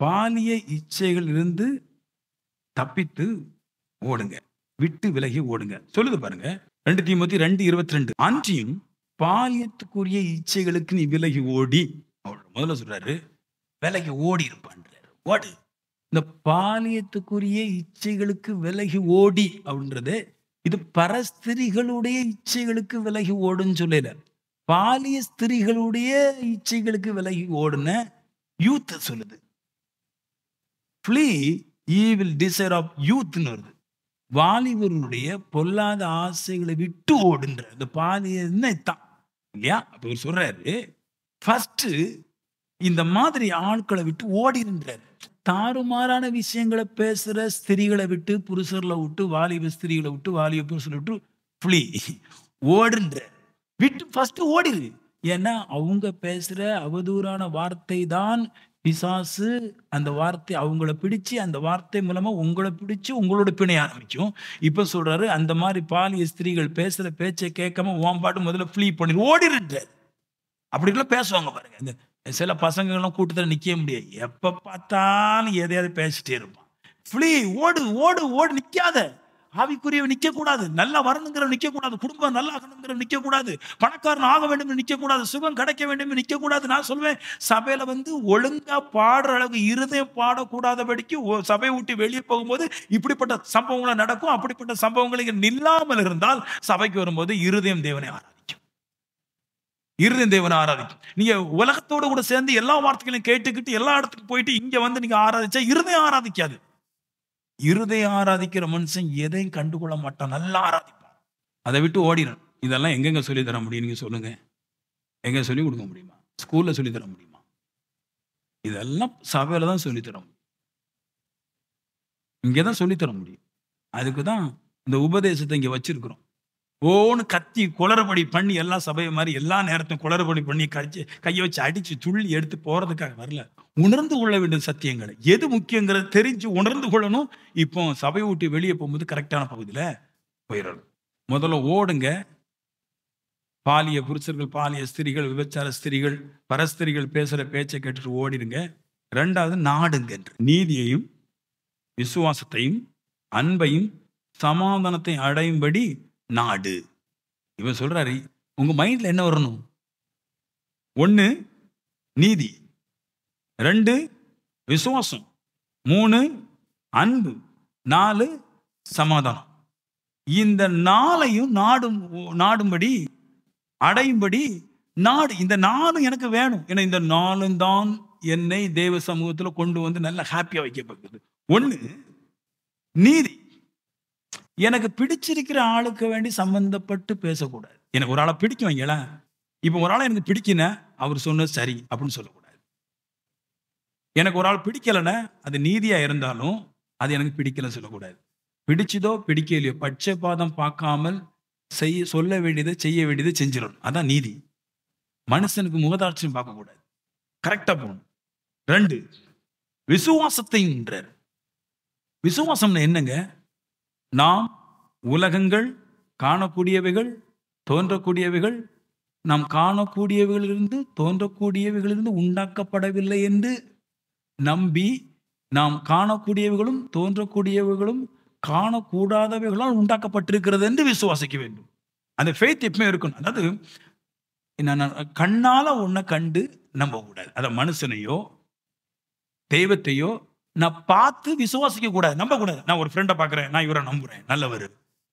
A: பாலிய இச்சைகள் இருந்து தப்பித்து ஓடுங்க, விட்டு விலகி ஓடுங்க. சொல்லுது பாருங்க 2 தீமோத்தேயு 2:22. அன்றியும் பாலியத்துக்குரிய இச்சைகளுக்கு நீ விலகி ஓடி, அவர் முதல்ல சொல்றாரு விலகி ஓடி இருப்பான்றாரு. ஓடு. இந்த பாலியத்துக்குரிய இச்சைகளுக்கு விலகி ஓடி அப்படின்றது, இது பரஸ்திரிகளுடைய இச்சைகளுக்கு விலகி ஓடுன்னு சொல்லல. பாலிய ஸ்திரிகளுடைய இச்சைகளுக்கு விலகி ஓடுன யூத் சொல்லுது. flee evil desire of youthன்னு வருது. வாலிபருடைய பொல்லாத ஆசைகளை விட்டு ஓடுன்ற இந்த பாலியன்னா இதான் இல்லையா? அப்ப இவர் சொல்றாரு ஃபர்ஸ்ட் இந்த மாதிரி ஆட்களை விட்டு ஓடின்றார். தாறுமாறான விஷயங்களை பேசுற ஸ்திரீகளை விட்டு, புருஷர்களை விட்டு, வாலிப ஸ்திரீகளை விட்டு, வாலிப புருஷரை விட்டு flee ஓடுன்ற விட்டு ஃபர்ஸ்ட் ஓடிரு. ஏன்னா அவங்க பேசுற அவதூறான வார்த்தை தான் பிசாசு. அந்த வார்த்தை அவங்கள பிடிச்சு, அந்த வார்த்தை மூலமா உங்களை பிடிச்சு உங்களோட பிணைய ஆரம்பிக்கும். இப்ப சொல்றாரு அந்த மாதிரி பாலிய ஸ்திரீகள் பேசுற பேச்சை கேட்காம உன் பாட்டு முதல்ல ஃப்ளீ பண்ணி ஓடிருன்ற. அப்படிலாம் பேசுவாங்க பாருங்க. இந்த சில பசங்கள்லாம் கூட்டத்தில் நிக்க முடியாது, எப்ப பார்த்தாலும் எதையாவது பேசிட்டே இருப்பான். ஃப்ளீ ஓடு ஓடு ஓடு, நிக்காத. ஆவிக்குரிய நிக்க கூடாது, நல்லா வரணுங்கிற நிக்க கூடாது, குடும்பம் நல்லா ஆகணுங்கிற நிக்க கூடாது, பணக்காரன் ஆக வேண்டும் நிக்க கூடாது, சுகம் கிடைக்க வேண்டும் நிக்க கூடாது. நான் சொல்வேன் சபையில ஒழுங்கா பாடுற அளவுக்கு இருதயம் பாடக்கூடாதபடிக்கு சபையை விட்டு வெளியே போகும்போது இப்படிப்பட்ட சம்பவங்களை நடக்கும். அப்படிப்பட்ட சம்பவங்களுக்கு நில்லாமல் இருந்தால் சபைக்கு வரும்போது இருதயம் தேவனை ஆராதிக்கும். இருதயம் தேவனை ஆராதிக்கும். நீங்க உலகத்தோட கூட சேர்ந்து எல்லா வார்த்தைகளையும் கேட்டுக்கிட்டு எல்லா இடத்துக்கு போயிட்டு இங்க நீங்க ஆராதிச்சா இருதயம் ஆராதிக்காது. இருதயம் ஆராதிக்கிற மனுஷன் எதையும் கண்டுகொள்ள மாட்டான், நல்லா ஆராதிப்பான். அதை விட்டு ஓடிடும். இதெல்லாம் எங்கெங்க சொல்லி தர முடியும்? நீங்க சொல்லுங்க, எங்க சொல்லி கொடுக்க முடியுமா? ஸ்கூல்ல சொல்லி தர முடியுமா? இதெல்லாம் சபையில தான் சொல்லி தர முடியும், இங்கதான் சொல்லி தர முடியும். அதுக்குதான் இந்த உபதேசத்தை இங்க வச்சிருக்கிறோம். ஓன்னு கத்தி குளறுபடி பண்ணி எல்லா சபையை மாதிரி எல்லா நேரத்தையும் குளறுபடி பண்ணி கையை வச்சு அடிச்சு துள்ளி எடுத்து போறதுக்காக வரல. உணர்ந்து கொள்ள வேண்டிய சத்தியங்களை எது முக்கியங்கிறத தெரிஞ்சு உணர்ந்து கொள்ளணும். இப்போ சபையை விட்டு வெளியே போகும்போது கரெக்டான பகுதியில போயிடணும். முதல்ல ஓடுங்க. பாலிய புருஷர்கள், பாலிய ஸ்திரிகள், விபச்சார ஸ்திரிகள், பரஸ்திரிகள் பேசுற பேச்சை கேட்டுட்டு ஓடிடுங்க. 2வது நாடுங்க. நீதியையும் விசுவாசத்தையும் அன்பையும் சமாதானத்தையும் அடையும்படி நாடு. இவன் சொல்றாரு உங்க மைண்ட்ல என்ன வரணும்? 1 நீதி, 2 விசுவாசம், 3 அன்பு, 4 சமாதானம். இந்த 4ஐயும் நாடும்படி அடையும்படி நாடு. இந்த 4 எனக்கு வேணும். ஏன்னா இந்த 4 தான் என்னை தேவ சமூகத்துல கொண்டு வந்து நல்லா ஹாப்பியா வைக்கப்பட்டது. 1 நீதி. எனக்கு பிடிச்சிருக்கிற ஆளுக்கு வேண்டி சம்பந்தப்பட்டு பேசக்கூடாது. எனக்கு ஒரு ஆளை பிடிக்கும் வைங்களா, இப்ப ஒரு ஆளை எனக்கு பிடிக்கல, அவர் சொன்னது சரி அப்படின்னு சொல்லக்கூடாது. எனக்கு ஒரு ஆள் பிடிக்கலன்னா அது நீதியா இருந்தாலும் அது எனக்கு பிடிக்கல சொல்லக்கூடாது. பிடிச்சதோ பிடிக்கலையோ பட்சபாதம் பார்க்காமல் சொல்ல வேண்டியதை செய்ய வேண்டியதை செஞ்சிடணும். அதான் நீதி. மனுஷனுக்கு முகதாட்சியம் பார்க்கக்கூடாது, கரெக்டா போகணும். 2 விசுவாசத்தைன்றார். விசுவாசம்னு என்னங்க? நாம் உலகங்கள் காணக்கூடியவைகள் தோன்றக்கூடியவைகள், நாம் காணக்கூடியவைகளிலிருந்து தோன்றக்கூடியவைகளிலிருந்து உண்டாக்கப்படவில்லை என்று நம்பி, நாம் காணக்கூடியவைகளும் தோன்றக்கூடியவைகளும் காணக்கூடாதவைகளால் உண்டாக்கப்பட்டிருக்கிறது என்று விசுவாசிக்க வேண்டும். அந்த ஃபெய்த் எப்பவுமே இருக்கணும். அதாவது கண்ணால ஒன்ன கண்டு நம்ப கூடாது. அத மனுஷனையோ தெய்வத்தையோ நான் பார்த்து விசுவாசிக்க கூடாது, நம்ப கூடாது. நான் ஒரு ஃப்ரெண்டை பார்க்கிறேன், நான் இவரை நம்புறேன், நல்லவர்.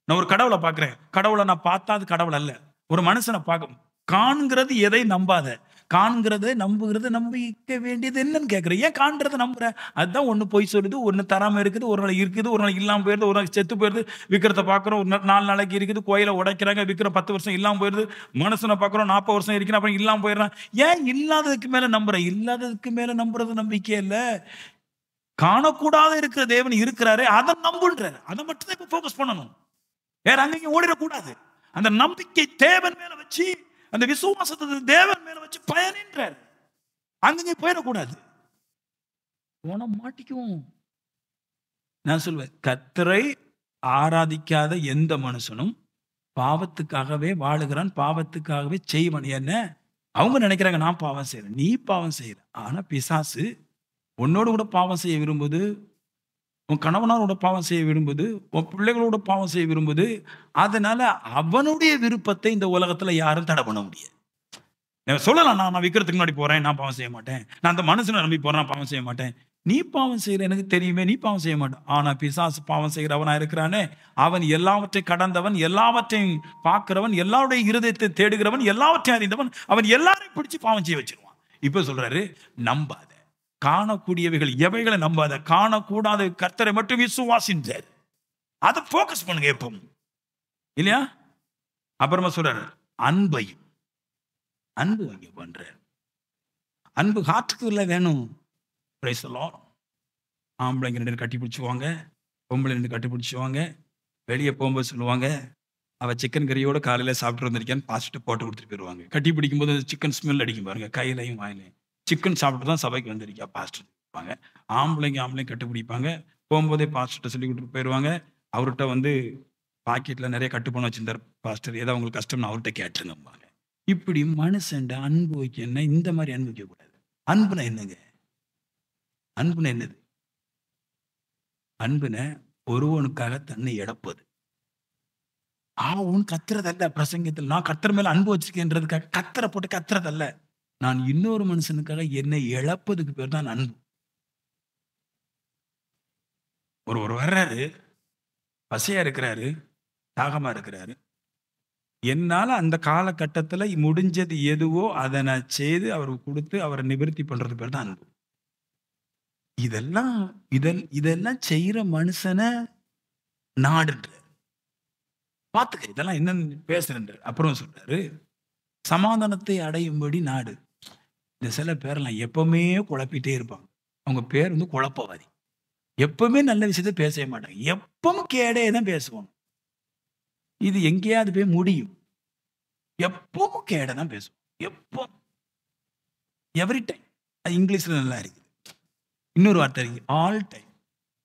A: நான் ஒரு கடவுளை பார்க்கிறேன், கடவுளை நான் பார்த்தா அது கடவுள் அல்ல. ஒரு மனுஷனை பார்க்க காண்கிறது எதை நம்பாத, காண்கிறத நம்புகிறத நம்பிக்க வேண்டியது என்னன்னு கேட்குறேன். ஏன் காண்கிறத நம்புற? அதுதான் ஒண்ணு பொய் சொல்லுது, ஒண்ணு தராம இருக்குது, ஒரு நாள் இருக்குது, ஒரு நாள் இல்லாம போயிருது, ஒரு நாள் செத்து போயிருது. விக்கிறத பார்க்குறோம், ஒரு 4 நாளைக்கு இருக்குது, கோயில உடைக்கிறாங்க, விக்கிற 10 வருஷம் இல்லாம போயிருது. மனுஷனை பார்க்குறோம் 40 வருஷம் இருக்கிறான், அப்புறம் இல்லாம போயிடுறான். ஏன் இல்லாததுக்கு மேல நம்புற? இல்லாததுக்கு மேல நம்புறது நம்பிக்கை இல்ல. காணக்கூடாத இருக்கிற தேவன் இருக்கிறாரு, அதை நம்புன்றாரு. அதை மட்டும் தான் இப்ப ஃபோக்கஸ் பண்ணணும். வேற அங்கேயும் ஓடிடக்கூடாது. அந்த நம்பிக்கை தேவன் மேல வச்சு, அந்த விசுவாசத்தை தேவன் மேல வச்சு பயனின்றார். அங்கேயும் போயிடக்கூடாது. போன மாட்டிக்குவோம். நான் சொல்வேன், கர்த்தரை ஆராதிக்காத எந்த மனுஷனும் பாவத்துக்காகவே வாழுகிறான், பாவத்துக்காகவே செய்வன். என்ன அவங்க நினைக்கிறாங்க, நான் பாவம் செய்யறேன், நீ பாவம் செய்யற. ஆனா பிசாசு உன்னோடு கூட பாவம் செய்ய விரும்புது, உன் கணவனோட பாவம் செய்ய விரும்புது, உன் பிள்ளைகளோட பாவம் செய்ய விரும்புது. அதனால அவனுடைய விருப்பத்தை இந்த உலகத்துல யாரும் தடை பண்ண முடியாது. சொல்லலாம், நான் விற்கிறதுக்கு முன்னாடி போறேன், நான் பாவம் செய்ய மாட்டேன். நான் அந்த மனுஷனை நம்பி போறேன், நான் பாவம் செய்ய மாட்டேன். நீ பாவம் செய்யற எனக்கு தெரியுமே, நீ பாவம் செய்ய மாட்டேன். ஆனா பிசாசு பாவம் செய்கிறவனா இருக்கிறானே, அவன் எல்லாவற்றையும் கடந்தவன், எல்லாவற்றையும் பார்க்கிறவன், எல்லாருடைய இருதயத்தை தேடுகிறவன், எல்லாவற்றையும் அறிந்தவன். அவன் எல்லாரையும் பிடிச்சு பாவம் செய்ய வச்சிருவான். இப்ப சொல்றாரு, நம்பாத, காணக்கூடியவைகள் எவைகளை நம்பாத, காணக்கூடாத கர்த்தரை மட்டும் விசுவாசின்றார். அதை போக்கஸ் பண்ணுங்க எப்பவும், இல்லையா? அப்புறமா சொல்றாரு, அன்பையும், அன்பு வாங்கி பண்ற அன்பு காற்றுக்கு இல்லை வேணும். ஆம்பளைங்க 2 கட்டி பிடிச்சுவாங்க, பொம்பளை 2 கட்டி பிடிச்சுவாங்க. வெளியே போகும்போது சொல்லுவாங்க, அவ சிக்கன் கறியோட காலையில சாப்பிட்டு வந்திருக்கான்னு பாஸ்ட்டு போட்டு கொடுத்துட்டு போயிடுவாங்க. கட்டி பிடிக்கும் போது சிக்கன் ஸ்மெல் அடிக்கும் பாருங்க, கையிலையும் வாயிலையும். சிக்கன் சாப்பிட்டு தான் சபைக்கு வந்திருக்கா பாஸ்டர் இருப்பாங்க. ஆம்பளைங்க கட்டு பிடிப்பாங்க. போகும்போதே பாஸ்டர்கிட்ட சொல்லி கொடுத்துட்டு போயிடுவாங்க. அவர்கிட்ட வந்து பாக்கெட்ல நிறைய கட்டு பணம் வச்சிருந்தார் பாஸ்டர், ஏதோ அவங்களுக்கு கஷ்டம்னு அவர்கிட்ட கேட்டுருங்கம்பாங்க. இப்படி மனுஷன் அன்பு வைக்க என்ன, இந்த மாதிரி அன்பு வைக்க கூடாது. அன்புனா என்னங்க? அன்புனா என்னது? அன்புன ஒருவனுக்காக தன்னை இழப்பது. அவன் கத்துறதல்ல. பிரசங்கத்தில் நான் கர்த்தர் மேல அன்பு வச்சிருக்கேன்றதுக்காக கத்தரை போட்டு கத்துறதல்ல. நான் இன்னொரு மனுஷனுக்காக என்னை இழப்பதுக்கு பேர் தான் அன்பு. ஒரு வர்றாரு, பசியா இருக்கிறாரு, தாகமா இருக்கிறாரு. என்னால அந்த காலகட்டத்துல முடிஞ்சது எதுவோ அதை நான் செய்து அவருக்கு கொடுத்து அவரை நிவர்த்தி பண்றது பேர் தான் அன்பு. இதெல்லாம் செய்யற மனுஷனை நாடுன்ற பாத்துக்க. இதெல்லாம் என்னன்னு பேசுறேன். அப்புறம் சொல்றாரு, சமாதானத்தை அடையும்படி நாடு. இந்த சில பேரெல்லாம் எப்பவுமே குழப்பிட்டே இருப்பாங்க. அவங்க பேர் வந்து குழப்பவாதி. எப்பவுமே நல்ல விஷயத்த பேசவே மாட்டாங்க, எப்பவும் கேடே தான் பேசுவாங்க. இது எங்கேயாவது போய் முடியும். எப்பவும் கேட தான் பேசுவோம், எப்போ, எவ்ரி டைம். அது இங்கிலீஷ்ல நல்லா இருக்கு. இன்னொரு வார்த்தை இருக்கு, ஆல் டைம்.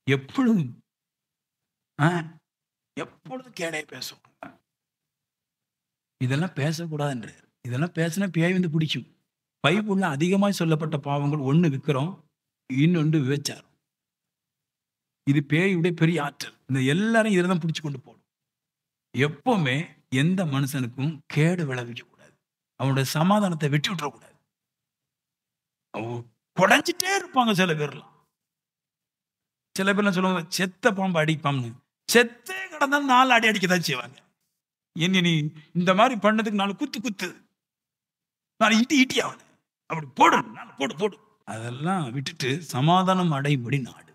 A: எப்பொழுதும் எப்பொழுதும் கேடே பேசுவோம். இதெல்லாம் பேசக்கூடாதுன்றார். இதெல்லாம் பேசினா பேய் வந்து பிடிக்கும். பைபிள்ல அதிகமாக சொல்லப்பட்ட பாவங்கள், ஒண்ணு விக்கிரம், இன்னொன்று விபச்சாரம். இது பேயுடைய பெரிய ஆற்றல். இந்த எல்லாரும் இதில் தான் பிடிச்சு கொண்டு போடும். எப்பவுமே எந்த மனுஷனுக்கும் கேடு விளைவிக்க கூடாது. அவனுடைய சமாதானத்தை வெட்டி விட்டுறக்கூடாது. குடைஞ்சிட்டே இருப்பாங்க சில பேர்லாம். சில பேர்லாம் சொல்லுவாங்க, செத்த பாம்பு அடிப்பாம்னு. செத்தே கிடந்தாலும் 4 அடி அடிக்கதான் செய்வாங்க. என்ன நீ இந்த மாதிரி பண்ணதுக்கு 4 குத்து, 4 இட்டி ஆகுது, அப்படி போடு போடு. அதெல்லாம் விட்டுட்டு சமாதானம் அடையும்படி நாடு.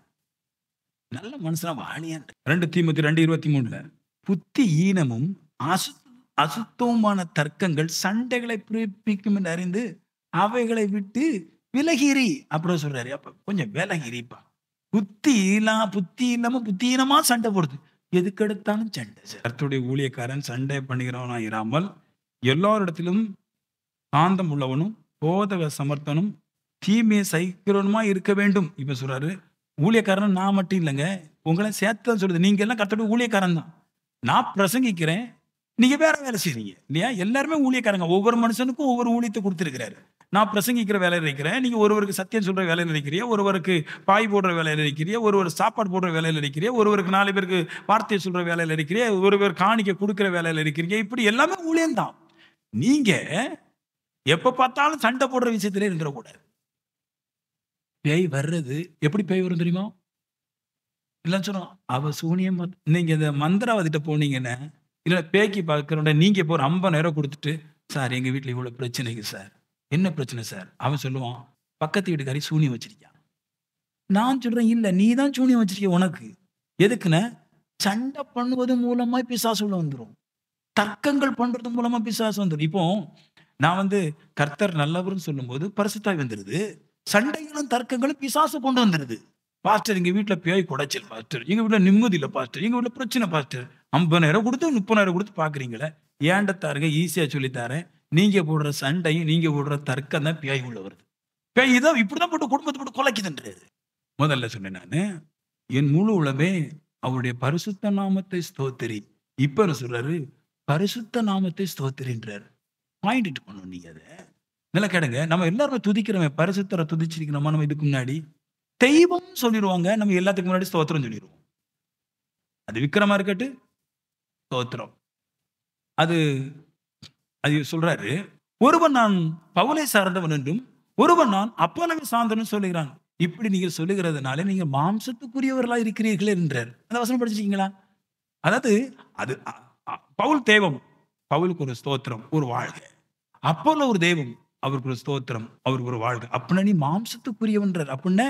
A: நல்ல மனுஷனா வாணியா. 2 தீமோத்தேயு 2:23 புத்தி ஈனமும் அசுத்தமான தர்க்கங்கள் சண்டைகளை பிறப்பிக்கும் என்று அறிந்து அவைகளை விட்டு விலகிரி அப்படின்னு சொல்றாரு. அப்ப கொஞ்சம் விலகிரிப்பா. புத்தி இல்லாம புத்தீனமா சண்டை போடுது. எதுக்கு எடுத்தாலும் சண்டை. கர்த்தருடைய ஊழியக்காரன் சண்டை பண்ணுகிறவனா இராமல் எல்லாரிடத்திலும் சாந்தம் உள்ளவனும் போதக சமர்த்தனும் தீமையை சகிக்கிறவனுமா இருக்க வேண்டும். இப்ப சொல்றாரு, ஊழியக்காரன் நான் மட்டும் இல்லைங்க, உங்களை சேர்த்து சொல்லுது. நீங்க எல்லாம் கர்த்தருடைய ஊழியக்காரன் தான். நான் பிரசங்கிக்கிறேன், நீங்க வேற வேலை செய்றீங்க இல்லையா? எல்லாருமே ஊழியக்காரங்க. ஒவ்வொரு மனுஷனுக்கும் ஒவ்வொரு ஊழியத்தை கொடுத்திருக்கிறாரு. நான் பிரசங்கிக்கிற வேலையில் இருக்கிறேன், நீங்க ஒருவருக்கு சத்தியம் சொல்ற வேலையில் இருக்கிறீ, ஒருவருக்கு பாய் போடுற வேலையில் இருக்கிறீ, ஒருவர் சாப்பாடு போடுற வேலையில் இருக்கிறீ, ஒருவருக்கு 4 பேருக்கு வார்த்தையை சொல்ற வேலையில் இருக்கிறீ, ஒருவர் காணிக்க கொடுக்கிற வேலையில் இருக்கிறீங்க. இப்படி எல்லாமே ஊழியம்தான். நீங்க எப்ப பார்த்தாலும் சண்டை போடுற விஷயத்திலே இருந்துடக்கூடாது. பேய் வர்றது எப்படி பேய் வரும் தெரியுமா? இல்லைன்னு சொன்னோம், அவ சூனியம். நீங்க இந்த மந்திரவாதிட்ட போனீங்கன்னா, இல்லை பேய்க்கு பார்க்கறோட நீங்க இப்போ ஒரு 50,000 கொடுத்துட்டு, சார் எங்க வீட்டில் இவ்வளவு பிரச்சனைக்கு சார், என்ன பிரச்சனை சார்? அவன் சொல்லுவான், பக்கத்து வீட்டுக்காரி சூனியம் வச்சிருக்கான். நான் சொல்றேன், இல்ல நீ தான் சூனியம் வச்சிருக்க உனக்கு. எதுக்குன்னா, சண்டை பண்ணுவது மூலமா பிசாசு உள்ள வந்துரும். தர்க்கங்கள் பண்றது மூலமா பிசாசு வந்துரும். இப்போ நான் வந்து கர்த்தர் நல்லவர்ன்னு சொல்லும்போது பரிசுத்தாவி வந்துருது. சண்டைகளும் தர்க்கங்களும் பிசாசு கொண்டு வந்துருது. பாஸ்டர் எங்க வீட்ல பேய் குடைச்சல் பாஸ்டர். எங்க வீட்ல நிம்மதி இல்ல பாஸ்டர். எங்க வீட்ல பிரச்சனை பாஸ்டர். 50,000 குடுத்து 30,000 குடுத்து பார்க்குறீங்களே. ஏன்ட தாருங்க ஈஸியா சொல்லி தாரேன். நீங்க போடுற சண்டையும், நீங்க போடுற தர்க்கம் தான் பேய் உள்ள வருது. பேய் தான் இப்படிதான் போட்டு குடும்பத்த போட்டு குலைக்குதுன்றாரு. முதல்ல சொன்னேன் நானு. என் முழு உளமே அவருடைய பரிசுத்த நாமத்தை ஸ்தோத்திரி. இப்ப என்ன சொல்றாரு? பரிசுத்த நாமத்தை ஸ்தோத்திரின்றாரு. பாயிண்ட் இட்டு பண்ணணும் நீங்க அத. நல்லா கேளுங்க. நம்ம எல்லாருமே துதிக்கிறோமே. பரிசுத்தர துதிச்சிருக்கிறோமா நம்ம இதுக்கு முன்னாடி? தெய்வம் சொல்லிருவாங்க. நம்ம எல்லாத்துக்கும் முன்னாடி ஸ்தோத்திரம் சொல்லிருவோம். அது விக்கிரமா இருக்கட்டும், ஸ்தோத்திரம். அது அது சொல்றாரு. ஒருவன் நான் பவுலை சார்ந்தவன் என்றும், ஒருவன் நான் அப்போலோவை சார்ந்தவன் சொல்லுகிறான். இப்படி நீங்க சொல்லுகிறதுனால நீங்க மாம்சத்துக்குரியவர்களா இருக்கிறீர்களே என்றார். அந்த வசனம் படிச்சிருக்கீங்களா? அதாவது அது பவுல் தெய்வம். பவுலுக்கு ஒரு ஸ்தோத்திரம், ஒரு வாழ்க. அப்போலோ ஒரு தெய்வம். அவருக்கு ஒரு ஸ்தோத்திரம், அவருக்கு ஒரு வாழ்க. அப்படின்னா நீ மாம்சத்துக்குரியவன்றார். அப்படின்னா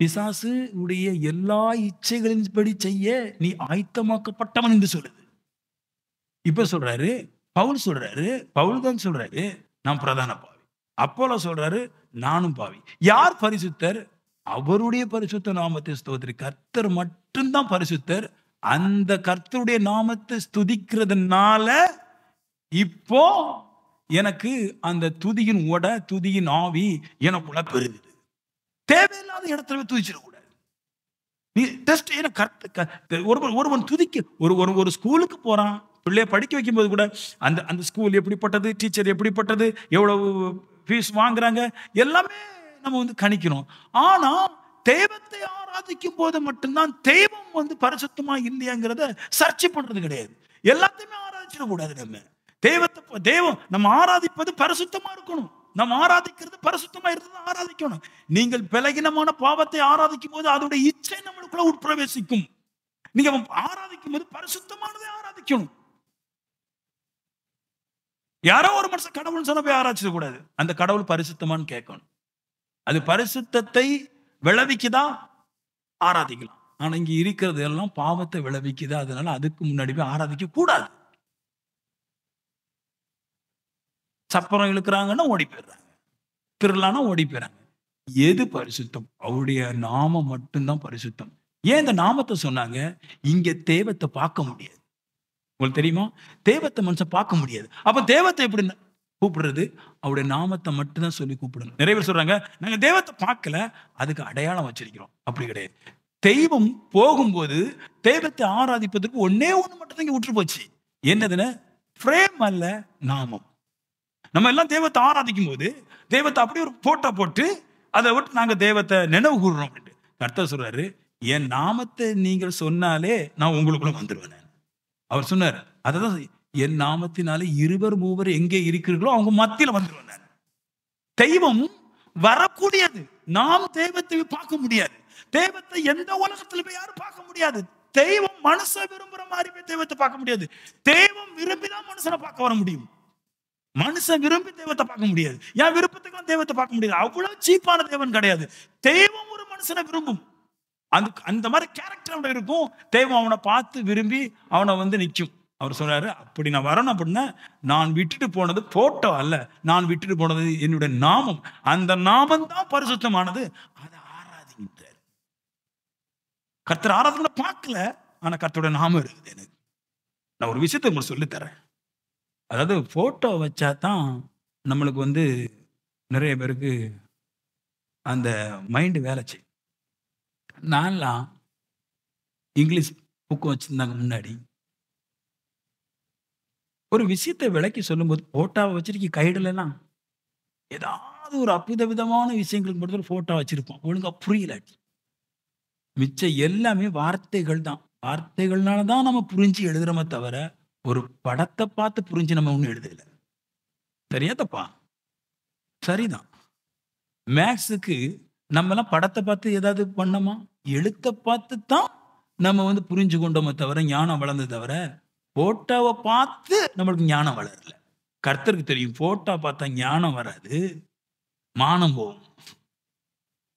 A: பிசாசு உடைய எல்லா இச்சைகளின்படி செய்ய நீ ஆயத்தமாக்கப்பட்டவன் என்று சொல்லுது. இப்ப சொல்றாரு, பவுல் சொல்றாரு, பவுல் தான் சொல்றாரு, நான் பிரதான பாவி. அப்போலோ சொல்றாரு, நானும் பாவி. யார் பரிசுத்தர்? அவருடைய பரிசுத்த நாமத்தை ஸ்தோத்திரி. கர்த்தர் மட்டும்தான் பரிசுத்தர். அந்த கர்த்தருடைய நாமத்தை ஸ்துதிக்கிறதுனால இப்போ எனக்கு அந்த துதியின் துதியின் ஆவி எனக்குள்ள பெருகுது. தேவையில்லாத இடத்துல போய் துதிச்சிடக்கூடாது. நீ டெஸ்ட் ஒருவன் துதிக்க ஒரு ஸ்கூலுக்கு போறான். பிள்ளைய படிக்க வைக்கும்போது கூட அந்த அந்த ஸ்கூல் எப்படிப்பட்டது, டீச்சர் எப்படிப்பட்டது, எவ்வளவு ஃபீஸ் வாங்குறாங்க, எல்லாமே நம்ம வந்து கணிக்கிறோம். ஆனா தெய்வத்தை ஆராதிக்கும் போது மட்டும்தான் தெய்வம் வந்து பரிசுத்தமா இல்லையாங்கிறத சர்ச்சை பண்றது கிடையாது. எல்லாத்தையுமே ஆராதிச்சிடக்கூடாது. தெய்வம் நம்ம ஆராதிப்பது பரிசுத்தமா இருக்கணும். நம்ம ஆராதிக்கிறது பரிசுத்தமா இருந்து ஆராதிக்கணும். நீங்கள் பலகீனமான பாவத்தை ஆராதிக்கும் போது அதோட இச்சை நம்மளுக்குள்ள உட்பிரவேசிக்கும். நீங்க ஆராதிக்கும் போது பரிசுத்தமானதை ஆராதிக்கணும். யாரோ ஒரு மனுஷன் கடவுள் சொன்ன போய் ஆராய்ச்சி கூடாது. அந்த கடவுள் பரிசுத்தமானு கேட்கணும். அது பரிசுத்தத்தை விளைவிக்குதா ஆராதிக்கலாம். ஆனா இங்க இருக்கிறது எல்லாம் பாவத்தை விளைவிக்குதா. அதனால அதுக்கு முன்னாடி போய் ஆராதிக்க கூடாது. சப்பரம் இழுக்கிறாங்கன்னா ஓடி போயிடுறாங்க. திருளானா ஓடி போயிறாங்க. எது பரிசுத்தம்? அவருடைய நாமம் மட்டும்தான் பரிசுத்தம். ஏன் இந்த நாமத்தை சொன்னாங்க? இங்க தெய்வத்தை பார்க்க முடியாது. உங்களுக்கு தெரியுமா? தெய்வத்தை மனுஷன் பார்க்க முடியாது. அப்ப தெய்வத்தை எப்படி கூப்பிடுறது? அவருடைய நாமத்தை மட்டும்தான் சொல்லி கூப்பிடணும். நிறைய பேர் சொல்றாங்க, நாங்க தெய்வத்தை பார்க்கல, அதுக்கு அடையாளம் வச்சிருக்கிறோம். அப்படி கிடையாது. தெய்வம் போகும்போது தெய்வத்தை ஆராதிப்பதற்கு ஒன்னே ஒண்ணு மட்டும் தான் இங்க விட்டு போச்சு. என்னதுன்னு? பிரேம் அல்ல, நாமம். நம்ம எல்லாம் தெய்வத்தை ஆராதிக்கும் போது தெய்வத்தை அப்படியே ஒரு போட்டோ போட்டு அதை விட்டு நாங்க தெய்வத்தை நினைவு கூறுறோம் அப்படின்ட்டு. கர்த்தர் சொல்றாரு, என் நாமத்தை நீங்கள் சொன்னாலே நான் உங்களுக்குள்ள வந்துருவேன். அவர் சொன்னார், அதான் என் நாமத்தினாலே 2 3 எங்கே இருக்கிறீர்களோ அவங்க மத்தியில வந்துருவேன் நான். தெய்வம் வரக்கூடியது. நாம் தெய்வத்தை பார்க்க முடியாது. தெய்வத்தை எந்த உலகத்துல போய் யாரும் பார்க்க முடியாது. தெய்வம் மனுஷன் விரும்புற மாதிரி போய் தெய்வத்தை பார்க்க முடியாது. தெய்வம் விரும்பிதான் மனுஷனை பார்க்க வர முடியும். மனுஷன் விரும்பி தெய்வத்தை பார்க்க முடியாது. என் விருப்பத்துக்கு தெய்வத்தை பார்க்க முடியாது. அவ்வளவு சீப்பான தேவன் கிடையாது. தெய்வம் ஒரு மனுஷனை விரும்பும். அந்த மாதிரி கேரக்டர் இருக்கும். தெய்வம் அவனை பார்த்து விரும்பி அவனை வந்து நிற்கும். அவர் சொல்றாரு, அப்படி நான் வரணும் அப்படின்னா நான் விட்டுட்டு போனது போட்டோ அல்ல, நான் விட்டுட்டு போனது என்னுடைய நாமம். அந்த நாமம் தான் பரிசுத்தமானது. அதை ஆராதிக்கிறார். கர்த்தர் ஆராதனை பார்க்கல, ஆனா கர்த்தரோட நாமம் இருக்குது. எனக்கு நான் ஒரு விஷயத்தை உங்களுக்கு சொல்லித்தரேன். அதாவது போட்டோ வச்சா தான் நம்மளுக்கு வந்து நிறைய பேருக்கு அந்த மைண்டு வேலை செய்யும். நான்லாம் இங்கிலீஷ் புக்கு வச்சிருந்தாங்க முன்னாடி. ஒரு விஷயத்தை விளக்கி சொல்லும்போது போட்டோவை வச்சிருக்க கைடுலாம் ஏதாவது ஒரு அற்புதவிதமான விஷயங்களுக்கு மட்டும் போட்டோ வச்சிருப்போம். ஒழுங்கா புரியலாட்டி மிச்சம் எல்லாமே வார்த்தைகள் தான். வார்த்தைகள்னால தான் நம்ம புரிஞ்சு எழுதுறோமே தவிர ஒரு படத்தை பார்த்து புரிஞ்சு நம்ம ஒன்றும் எழுதல. சரியா தப்பா? சரிதான். மேக்ஸுக்கு நம்ம எல்லாம் படத்தை பார்த்து ஏதாவது பண்ணோமா? எழுத்தை பார்த்து தான் நம்ம வந்து புரிஞ்சு கொண்டோமே தவிர ஞானம் வளர்ந்து தவிர போட்டோவை பார்த்து நம்மளுக்கு ஞானம் வளரல. கர்த்தருக்கு தெரியும். போட்டோ பார்த்தா ஞானம் வராது. மானம் போகும்.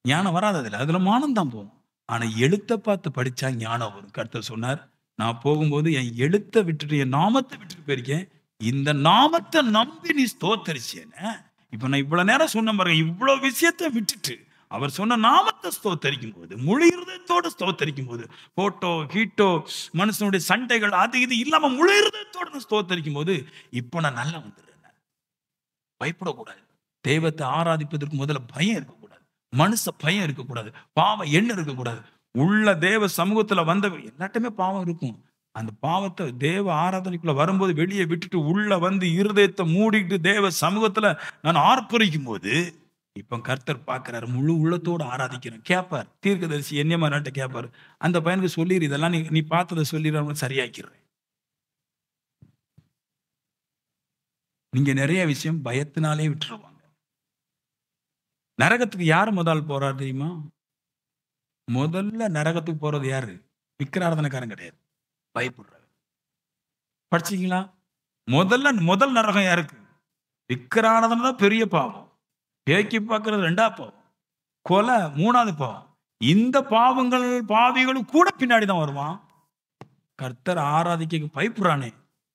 A: ஞானம் வராது அதுல. அதுல மானம் தான் போகும். ஆனா எழுத்த பார்த்து படிச்சா ஞானம் வரும். கர்த்தர் சொன்னார், "நான் போகும்போது என் எழுத்த விட்டுட்டு, என் நாமத்த விட்டுட்டு போயிருக்கேன். இந்த நாமத்த நம்பி நீ ஸ்தோத்தரிச்சேன்னா." இப்ப நான் இவ்வளவு நேரம் சொன்னேன் பாருங்க. இவ்வளவு விஷயத்த விட்டுட்டு, அவர் சொன்ன நாமத்த ஸ்தோத்தரிக்கும்போது, முழு இருதயத்தோடு ஸ்தோத்தரிக்கும்போது, போட்டோ, கீட்டோ, மனுஷனுடைய சண்டைகள் அது இது இல்லாம முழு இருதயத்தோடு நான் ஸ்தோத்தரிக்கும்போது, இப்ப நான் நல்லா வந்துடுறேன். பயப்படக்கூடாது. தெய்வத்தை ஆராதிப்பதற்கு முதல்ல பயம் இருக்கக்கூடாது. மனுஷ பயம் இருக்கக்கூடாது. பாவ எண்ணம் இருக்கக்கூடாது. உள்ள தேவ சமூகத்துல வந்த எல்லாட்டுமே பாவம் இருக்கும். அந்த பாவத்தை தேவ ஆராதனைக்குள்ள வரும்போது வெளியே விட்டுட்டு உள்ள வந்து இருதயத்தை மூடிட்டு தேவ சமூகத்துல நான் ஆர்ப்பரிக்கும் போது, இப்ப கர்த்தர் பார்க்கிறாரு. முழு உள்ளத்தோடு ஆராதிக்கிறேன். கேட்பார். தீர்க்கதரிசி என்னையமா நாட்ட கேட்பாரு. அந்த பையனுக்கு சொல்லிரு, இதெல்லாம் நீ நீ பார்த்ததை சொல்லிடு, சரியாக்கிறேன். நீங்க நிறைய விஷயம் பயத்தினாலே விட்டுருவாங்க. நரகத்துக்கு யாரு முதல் போறார் தெரியுமா? முதல்ல நரகத்துக்கு போறது யாரு? விக்கிராராதனைக்காரன் கிடையாது. பயப்படுறாரு. படிச்சீங்களா? முதல் நரகம் யாருக்கு? விக்கிராராதனை தான் பெரிய பாவம். பேக்கி பார்க்கிறது 2வது பாவம். கொலை 3வது பாவம். இந்த பாவிகளும் கூட பின்னாடி தான் வருவான். கர்த்தர் ஆராதிக்க பயப்படுறானே,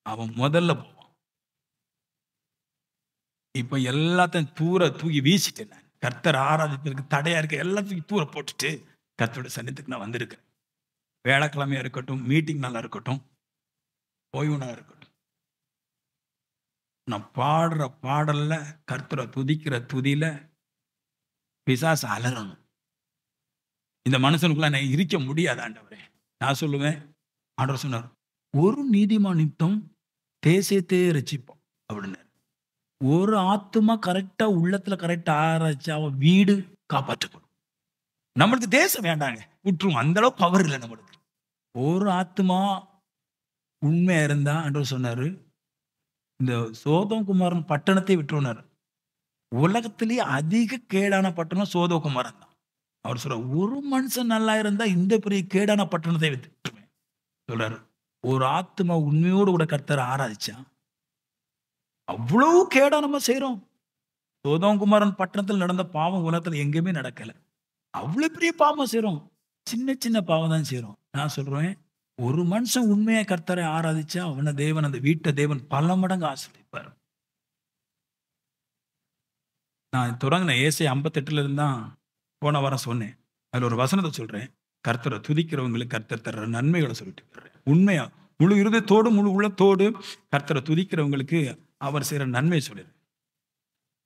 A: அவன் முதல்ல போவான். இப்ப எல்லாத்தையும் தூக்கி வீசிட்டேன் நான். கர்த்தர் ஆராதிப்பதற்கு தடையா இருக்க எல்லாத்தையும் தூர போட்டுட்டு கர்த்தருடைய சன்னிதிக்கு நான் வந்திருக்கேன். வேலைக்கிழமையா இருக்கட்டும், மீட்டிங் நாளா இருக்கட்டும், ஓய்வு நாளா இருக்கட்டும், நான் பாடுற பாடல்ல, கர்த்தரை துதிக்கிற துதியில பிசாசு அலறணும். இந்த மனுஷனுக்குள்ள நான் இருக்க முடியாது ஆண்டவரே. நான் சொல்லுவேன், ஆண்டவர் சொன்னார், ஒரு நீதிமான் நிமித்தம் தேசத்தையே ரட்சிப்போம் அப்படின்னாரு. ஒரு ஆத்துமா கரெக்டா உள்ளத்துல கரெக்டா ஆராய்ச்சா அவன் வீடு காப்பாற்றப்படும். நம்மளுக்கு தேசம் வேண்டாங்க, விட்டுருவோம். அந்த அளவுக்கு பவர் இல்லை நம்மளுக்கு. ஒரு ஆத்துமா உண்மையா இருந்தா ஆண்டவர் சொன்னாரு, இந்த சோதோம் குமாரன் பட்டணத்தை விட்டுருனாரு. உலகத்திலேயே அதிக கேடான பட்டணம் சோதோம் குமாரன் தான். அவர் சொல்ற, ஒரு மனுஷன் நல்லா இருந்தா இந்த பெரிய கேடான பட்டணத்தை விட்டுருவேன் சொல்றாரு. ஒரு ஆத்துமா உண்மையோடு கூட கர்த்தரை ஆராதிச்சா அவ்வளவு கேடா நம்ம செய்யறோம். சோதோம் குமாரன் பட்டணத்தில் நடந்த பாவம் உலகத்துல எங்கேயுமே நடக்கல. அவ்வளவு பெரிய பாவம் செய்யறோம். சின்ன சின்ன பாவம் தான் செய்யறோம். நான் சொல்றேன், ஒரு மனுஷன் உண்மையா கர்த்தரை ஆராதிச்சா அவன தேவன், அந்த வீட்டை தேவன் பல மடங்கு ஆசீர்வதிப்பார். நான் தொடங்கின ஏசாயா 58ல இருந்து தான் போன வாரம் சொன்னேன். அதுல ஒரு வசனத்தை சொல்றேன். கர்த்தரை துதிக்கிறவங்களுக்கு கர்த்தர் தர்ற நன்மைகளை சொல்லிட்டு போயிடுறேன். உண்மையா முழு இருதயத்தோடு முழு உள்ளத்தோடு கர்த்தரை துதிக்கிறவங்களுக்கு அவர் செய்யற நன்மையை சொல்லிடுறேன்.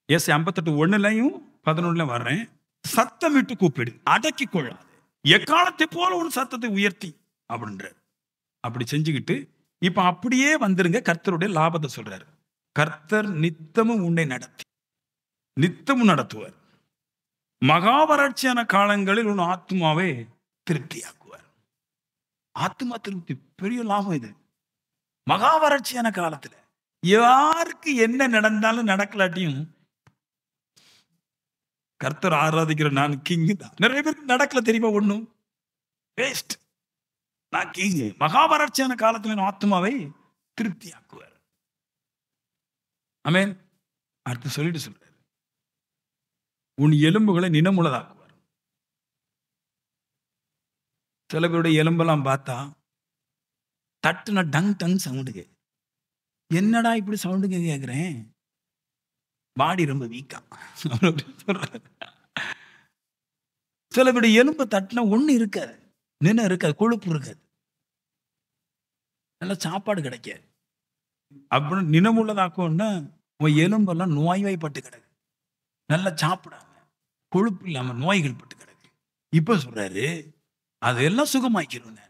A: ஏசாயா 58:1 11 வர்றேன். சத்தமிட்டு கூப்பிடு, அடக்கி கொள்ளாது, எக்காலத்தை போல உன் சத்தத்தை உயர்த்தி அப்படின்ற. அப்படி செஞ்சுக்கிட்டு இப்ப அப்படியே வந்துருங்க. கர்த்தருடைய லாபத்தை சொல்றாரு. கர்த்தர் நித்தமும் உன்னை நடத்தி நித்தமும் நடத்துவார். மகா வறட்சியான காலங்களில் உன் ஆத்மாவை திருப்தியாக்குவார். ஆத்மா திருப்தி பெரிய லாபம் இது. மகா வறட்சியான காலத்துல யாருக்கு என்ன நடந்தாலும் நடக்கலாட்டியும் கர்த்தர் ஆராதிக்கிற நான் கிங் தான். நிறைய பேருக்கு நடக்கல தெரியுமா? ஒண்ணும் வேஸ்ட். நான் கிங். மகா வறட்சியான காலத்துல என் ஆத்மாவை திருப்தியாக்குவார். ஆமென். அடுத்து சொல்லிட்டு சொல்றாரு, உன் எலும்புகளை நினமுள்ளதாக்குவார். சில பேருடைய எலும்பெல்லாம் பார்த்தா தட்டுன டங் டங் சவுண்டுங்க. என்னடா இப்படி சவுண்டுங்க கேட்கிறேன்? பாடி ரொம்ப வீக்கா. சில பேருடைய எலும்பு தட்டுனா ஒண்ணு இருக்காது, நின்று இருக்காது, கொழுப்பு இருக்காது, நல்ல சாப்பாடு கிடைக்காது. அப்படின்னு நினமுள்ளதாக்கும்னா உன் எலும்பெல்லாம் நோய்வாய்ப்பட்டு கிடக்கு, நல்லா சாப்பிடாம கொழுப்பு இல்லாம நோய்கள் பட்டு கிடக்கு. இப்ப சொல்றாரு, அதெல்லாம் சுகமாக்கிறோம்.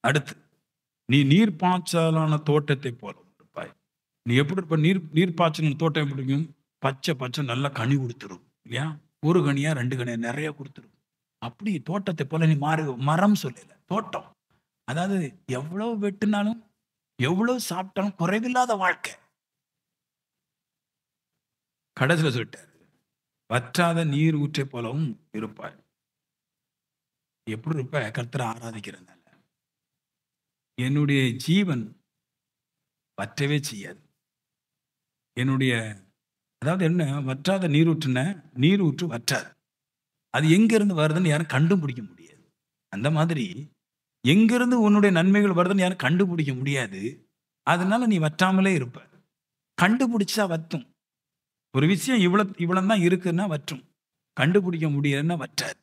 A: அடுத்து, நீ நீர் பாய்ச்சலான தோட்டத்தை போல இருப்பாய். நீ எப்படி இருப்ப? நீர் பாய்ச்சலான தோட்டம் எப்படி இருக்கும்? பச்சை பச்சை நல்லா கனி கொடுத்துரும் இல்லையா? ஒரு கனியா 2 கனியா நிறைய கொடுத்துரும். அப்படி தோட்டத்தை போல நீ மாறு. மரம் சொல்லல, தோட்டம். அதாவது எவ்வளவு வெட்டினாலும் எவ்வளவு சாப்பிட்டாலும் குறைவில்லாத வாழ்க்கை. கடைசியில் சொல்லிட்டாரு, வற்றாத நீர் ஊற்றை போலவும் இருப்பாய். எப்படி இருப்ப? கர்த்தரை ஆராதிக்கிறதுனால. என்னுடைய ஜீவன் வற்றவே செய்யாது. என்னுடைய அதாவது என்ன வற்றாத நீரூற்றுன நீரூற்று வற்றாது. அது எங்கிருந்து வருதுன்னு யாரும் கண்டுபிடிக்க முடியாது. அந்த மாதிரி எங்கிருந்து உன்னுடைய நன்மைகள் வருதுன்னு யாரும் கண்டுபிடிக்க முடியாது. அதனால நீ வற்றாமலே இருப்ப. கண்டுபிடிச்சா வத்தும். ஒரு விஷயம் இவ்வளவு தான் இருக்குன்னா வற்றும். கண்டுபிடிக்க முடியலன்னா வற்றாது.